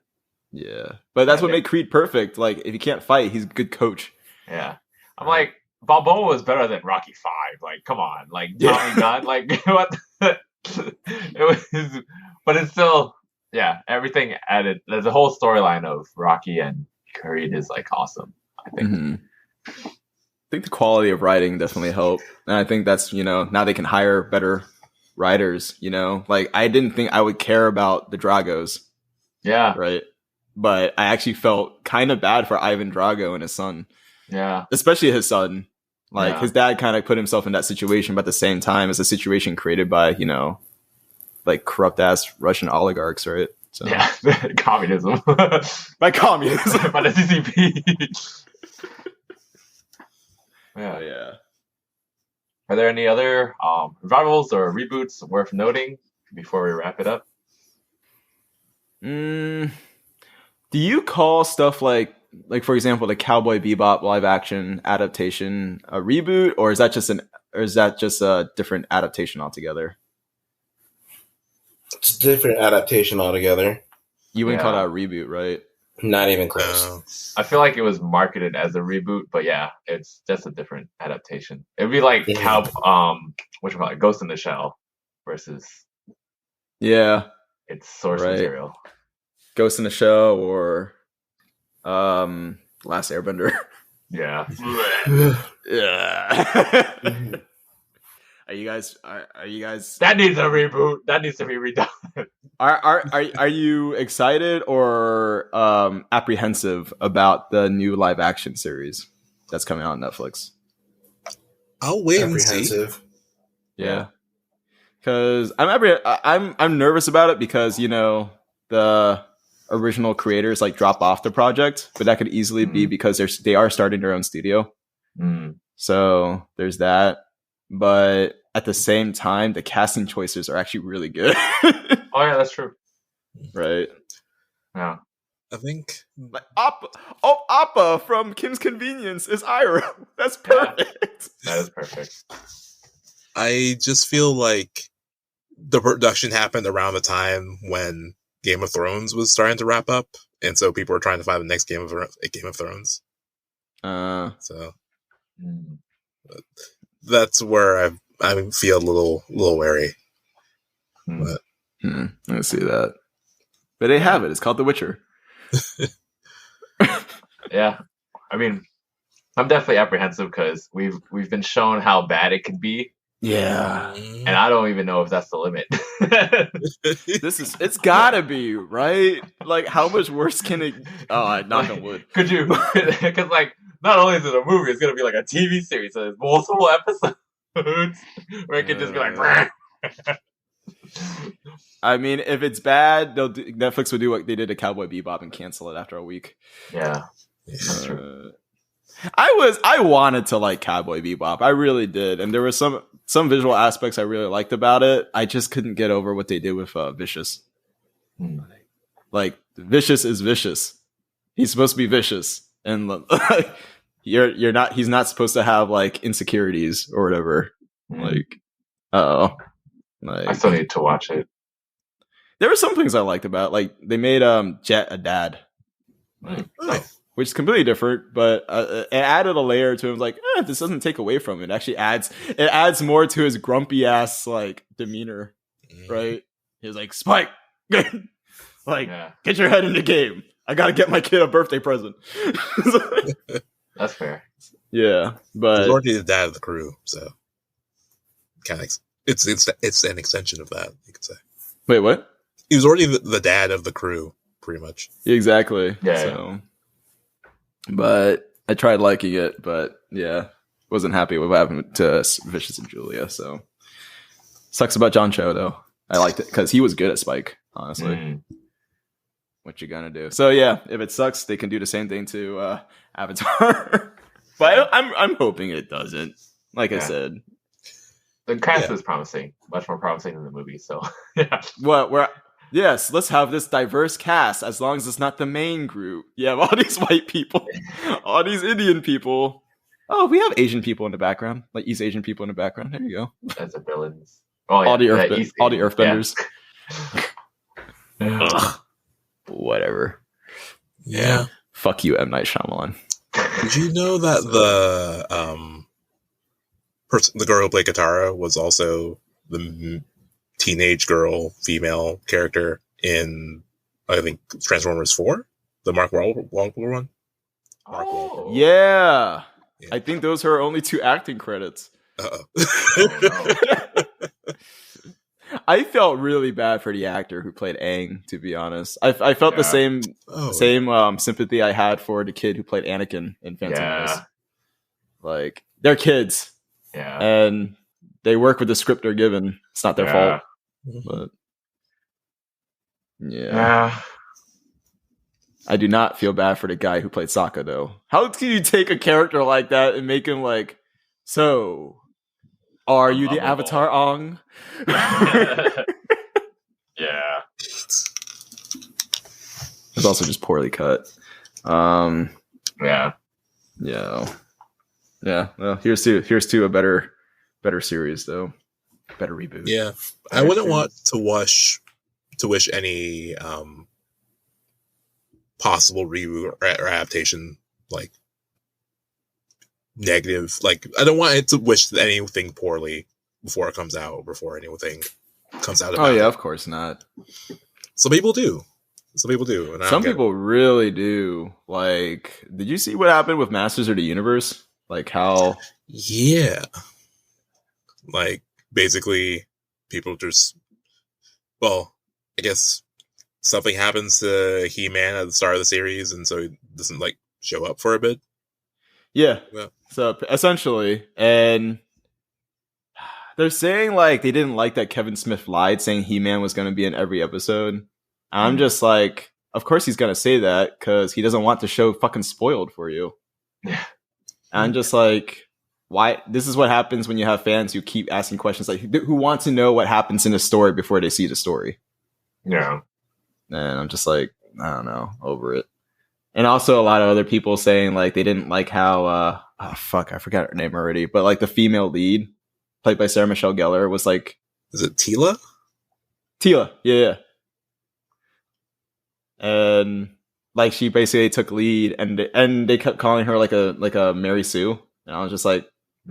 Yeah, but that's what made Creed perfect. Like, if he can't fight, he's a good coach. Yeah, I'm like Balboa was better than Rocky 5. Like, come on, like Tommy Gunn, like what? It was, but it's still, everything added. There's a whole storyline of Rocky and Creed is like awesome. I think. Mm-hmm. I think the quality of writing definitely helped, and I think that's now they can hire better writers. Like I didn't think I would care about the Dragos. Yeah. Right. But I actually felt kind of bad for Ivan Drago and his son. Yeah. Especially his son. Like, his dad kind of put himself in that situation, but at the same time, it's a situation created by, like corrupt-ass Russian oligarchs, right? So. Yeah. Communism. By communism. By the CCP. Yeah. Are there any other revivals or reboots worth noting before we wrap it up? Do you call stuff like for example the Cowboy Bebop live action adaptation a reboot, or is that just a different adaptation altogether? It's a different adaptation altogether. You wouldn't call that a reboot, right? Not even close. I feel like it was marketed as a reboot, but it's just a different adaptation. It'd be like Ghost in the Shell versus its source material. Ghost in the Shell or Last Airbender. Yeah. Yeah. Are you guys That needs a reboot. That needs to be redone. Are you excited or apprehensive about the new live action series that's coming out on Netflix? I'll wait and see. Yeah. Cuz I'm nervous about it because the original creators like drop off the project, but that could easily be because they are starting their own studio. So there's that. But at the same time, the casting choices are actually really good. Oh yeah, that's true. Right. Yeah. I think like Appa from Kim's Convenience is Ira. That's perfect. That is perfect. I just feel like the production happened around the time when Game of Thrones was starting to wrap up, and so people were trying to find the next Game of Thrones. So that's where I feel a little wary. But I see that, but they have it. It's called The Witcher. Yeah, I mean, I'm definitely apprehensive because we've been shown how bad it can be. Yeah. And I don't even know if that's the limit. It's gotta be, right? Like, how much worse can it... Oh, knock on wood. Could you... Because, like, not only is it a movie, it's going to be like a TV series. So there's multiple episodes where it could just be like... I mean, if it's bad, Netflix would do what they did to Cowboy Bebop and cancel it after a week. Yeah, that's true. I wanted to like Cowboy Bebop. I really did, and there were some visual aspects I really liked about it. I just couldn't get over what they did with Vicious. Like Vicious is vicious. He's supposed to be vicious, and you're not. He's not supposed to have like insecurities or whatever. Like, I still need to watch it. There were some things I liked about it. Like they made Jet a dad. Nice. Which is completely different, but it added a layer to him. Like, this doesn't take away from it. It actually adds more to his grumpy ass like demeanor, right? He's like, Spike, like, get your head in the game. I gotta get my kid a birthday present. That's fair. Yeah, but he's already the dad of the crew, so kind of it's an extension of that, you could say. Wait, what? He was already the dad of the crew, pretty much. Exactly. Yeah. So. But I tried liking it, but yeah, wasn't happy with what happened to Vicious and Julia. So sucks about John Cho though. I liked it because he was good at Spike. Honestly, what you gonna do? So yeah, if it sucks, they can do the same thing to Avatar. But I'm hoping it doesn't. Like I said, the cast is promising, much more promising than the movie. So yeah, Yes, let's have this diverse cast as long as it's not the main group. You have all these white people, all these Indian people. Oh, we have Asian people in the background, like East Asian people in the background. There you go. As the villains. Oh, yeah. All the Earthbenders. Yeah. Whatever. Yeah. Fuck you, M. Night Shyamalan. Did you know that the the girl who played Katara was also the teenage girl, female character in, I think, Transformers 4? The Mark Wahlberg one? Oh. Yeah. I think those are her only 2 acting credits. Uh-oh. Oh, no. I felt really bad for the actor who played Aang, to be honest. I felt the same sympathy I had for the kid who played Anakin in Phantom Menace. Like, they're kids. Yeah. And they work with the script they're given. It's not their fault. But yeah. I do not feel bad for the guy who played Sokka, though. How can you take a character like that and make him like, so, are you the Avatar Ong? Yeah. It's also just poorly cut. Yeah. Well, here's to a better series, though. Better reboot. Yeah, I wouldn't want to wish any possible reboot or adaptation like negative. Like, I don't want it to wish anything poorly before it comes out, or before anything comes out. Oh yeah, of course not. Some people do. And some people really do. Like, did you see what happened with Masters of the Universe? Like how? Yeah. Like, basically, people just, well, I guess something happens to He-Man at the start of the series, and so he doesn't, like, show up for a bit. Yeah. So, essentially, and they're saying, like, they didn't like that Kevin Smith lied, saying He-Man was going to be in every episode. I'm just like, of course he's going to say that, because he doesn't want the show fucking spoiled for you. Yeah. I'm just like, why? This is what happens when you have fans who keep asking questions, like, who want to know what happens in the story before they see the story. Yeah. And I'm just like, I don't know, over it. And also a lot of other people saying, like, they didn't like how, I forgot her name already, but, like, the female lead, played by Sarah Michelle Gellar, was like... Is it Tila? Tila, yeah. And, like, she basically took lead, and they kept calling her, like a Mary Sue. And I was just like,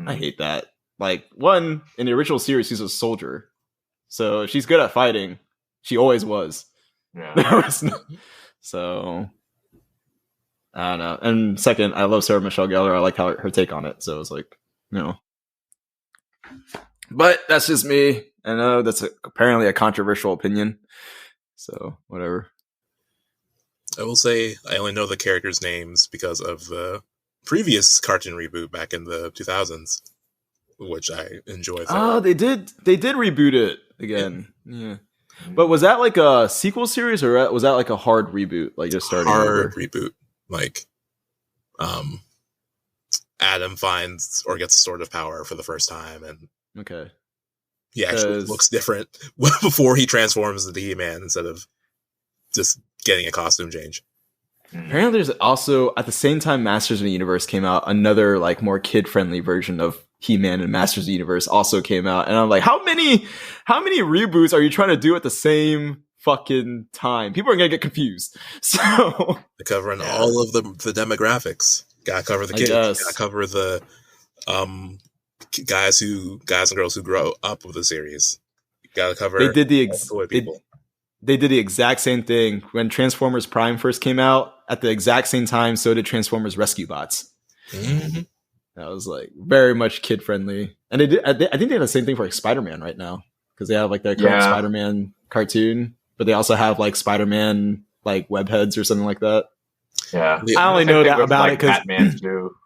I hate that. Like, one, in the original series, she's a soldier. So, she's good at fighting. She always was. Yeah. There was no... So... I don't know. And second, I love Sarah Michelle Gellar. I like how her take on it. So it's like, But that's just me. I know that's apparently a controversial opinion. So whatever. I will say I only know the characters' names because of the previous cartoon reboot back in the 2000s, which I enjoy. Oh, they did reboot it again. Yeah. But was that like a sequel series, or was that like a hard reboot, like just starting hard over? reboot? Like, Adam finds or gets a sword of power for the first time, and Okay, he actually looks different before he transforms into He-Man instead of just getting a costume change. Apparently, there's also at the same time Masters of the Universe came out, another like more kid-friendly version of He-Man and Masters of the Universe also came out, and I'm like, how many reboots are you trying to do at the same fucking time? People are gonna get confused. So they're covering all of the demographics. Gotta cover the kids. Gotta cover the guys and girls who grow up with the series. Gotta cover. They did the exact same thing when Transformers Prime first came out. At the exact same time, so did Transformers Rescue Bots. Mm-hmm. That was like very much kid friendly, and they did. I think they have the same thing for like Spider-Man right now, because they have like their current Spider-Man cartoon, but they also have like Spider-Man like webheads or something like that. Yeah, I only know that about like it because Batman too.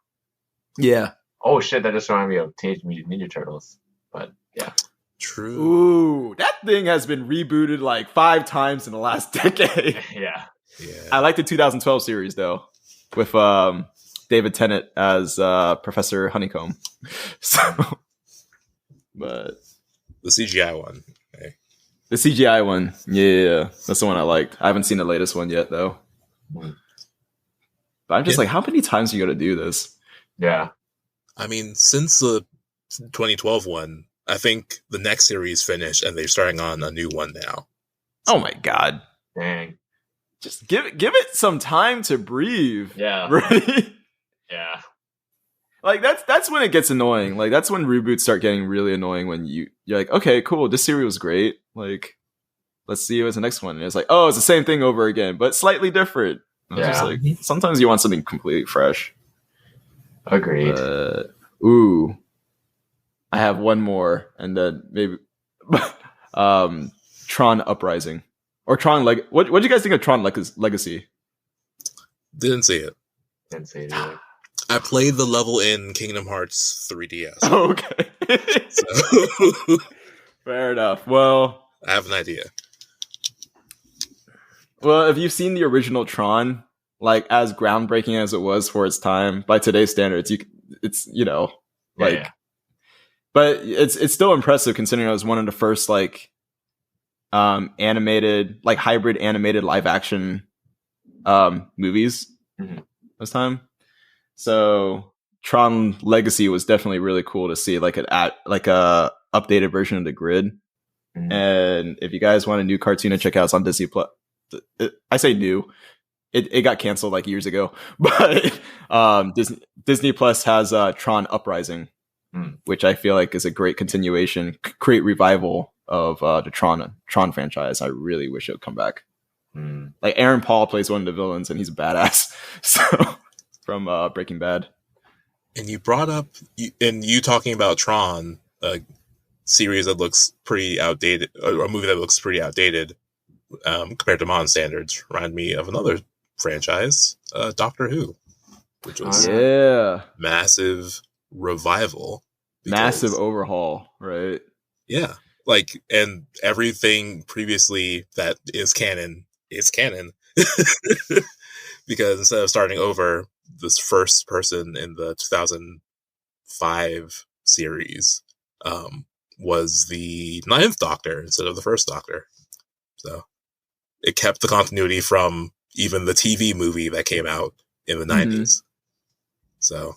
Yeah. Oh shit! That just reminded me of Teenage Mutant Ninja Turtles. But yeah, true. Ooh, that thing has been rebooted like 5 times in the last decade. Yeah. I like the 2012 series though, with David Tennant as Professor Honeycomb. So, but the CGI one. Okay. The CGI one, yeah, that's the one I liked. I haven't seen the latest one yet though. But I'm just like, how many times are you gonna do this? Yeah. I mean, since the 2012 one, I think the next series finished and they're starting on a new one now. Oh my god. Dang. Just give it some time to breathe. Yeah. Right? Yeah. Like that's when it gets annoying. Like that's when reboots start getting really annoying, when you're like, okay, cool, this series was great. Like, let's see what's the next one. And it's like, oh, it's the same thing over again, but slightly different. Just like, sometimes you want something completely fresh. Agreed. Ooh, I have one more, and then maybe Tron Uprising or Tron. Like, what do you guys think of Tron Legacy? Didn't see it. Didn't see it either. I played the level in Kingdom Hearts 3DS. Oh, okay. So. Fair enough. Well, I have an idea. Well, if you've seen the original Tron, like as groundbreaking as it was for its time, by today's standards, it's but it's still impressive considering it was one of the first like animated, like hybrid animated live action movies this time. So Tron Legacy was definitely really cool to see, like a updated version of the grid. And if you guys want a new cartoon to check out, it's on Disney Plus. I say new. It got canceled like years ago, but Disney Plus has Tron Uprising, which I feel like is a great continuation, great revival of the Tron franchise. I really wish it would come back. Like Aaron Paul plays one of the villains, and he's a badass. So from Breaking Bad. And you brought up you talking about Tron, a series that looks pretty outdated, or a movie that looks pretty outdated compared to modern standards. Remind me of another franchise, Doctor Who, which was massive revival, massive overhaul, right? Yeah, like, and everything previously that is canon is canon. Because instead of starting over, this first person in the 2005 series was the 9th Doctor instead of the 1st Doctor. So it kept the continuity from even the TV movie that came out in the 90s. So,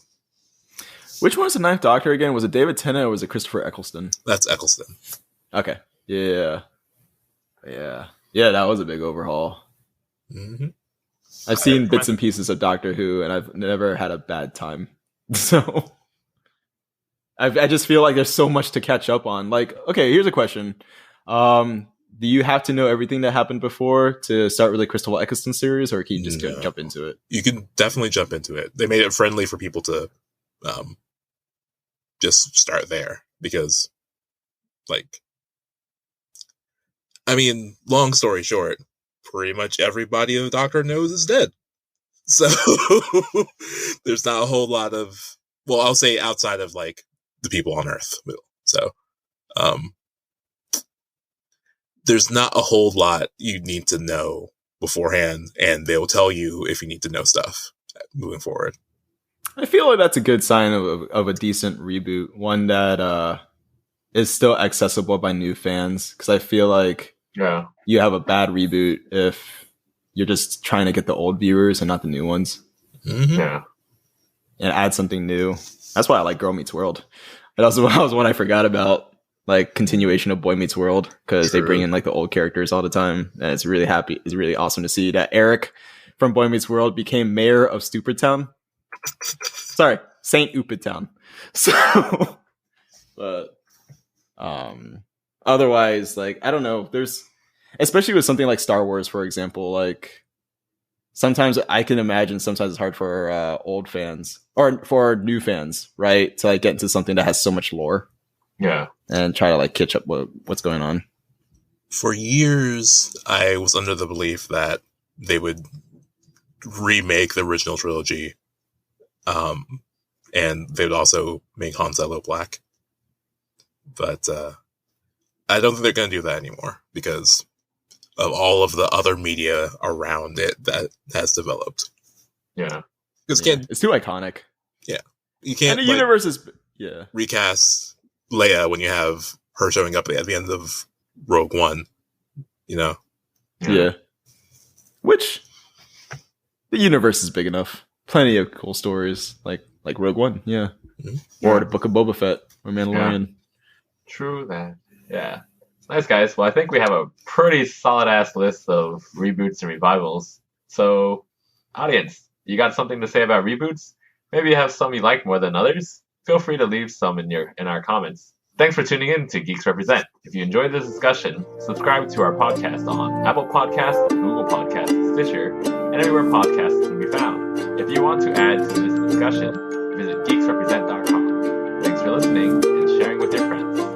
which one was the 9th Doctor again? Was it David Tennant or was it Christopher Eccleston? That's Eccleston. Okay. Yeah. That was a big overhaul. I've seen bits and pieces of Doctor Who, and I've never had a bad time. So I just feel like there's so much to catch up on. Like, okay, here's a question. Do you have to know everything that happened before to start with the Christopher Eccleston series, or can you just jump into it? You can definitely jump into it. They made it friendly for people to just start there because, like, I mean, long story short, pretty much everybody the Doctor knows is dead. So there's not a whole lot of, well, I'll say outside of like the people on Earth. So there's not a whole lot you need to know beforehand, and they'll tell you if you need to know stuff moving forward. I feel like that's a good sign of a decent reboot, one that is still accessible by new fans. Because I feel like you have a bad reboot if you're just trying to get the old viewers and not the new ones. Mm-hmm. Yeah, and add something new. That's why I like Girl Meets World. And also that was one I forgot about, like continuation of Boy Meets World, because they bring in like the old characters all the time, and it's really awesome to see that Eric from Boy Meets World became mayor of Stupid Town. Sorry, Saint Upid Town. So, but otherwise, like I don't know. There's especially with something like Star Wars, for example, like. Sometimes I can imagine sometimes it's hard for old fans or for new fans, right? To like get into something that has so much lore. Yeah. And try to like catch up what's going on. For years, I was under the belief that they would remake the original trilogy. And they would also make Han Solo black. But I don't think they're going to do that anymore because of all of the other media around it that has developed. Yeah. Because it's too iconic. Yeah. You can't and the universe is recast Leia when you have her showing up at the end of Rogue One. You know? Yeah. Which the universe is big enough. Plenty of cool stories like Rogue One, yeah. Mm-hmm. Or the Book of Boba Fett or Mandalorian. Yeah. True that. Yeah. Nice, guys. Well, I think we have a pretty solid-ass list of reboots and revivals. So, audience, you got something to say about reboots? Maybe you have some you like more than others? Feel free to leave some in our comments. Thanks for tuning in to Geeks Represent. If you enjoyed this discussion, subscribe to our podcast on Apple Podcasts, Google Podcasts, Stitcher, and everywhere podcasts can be found. If you want to add to this discussion, visit geeksrepresent.com. Thanks for listening and sharing with your friends.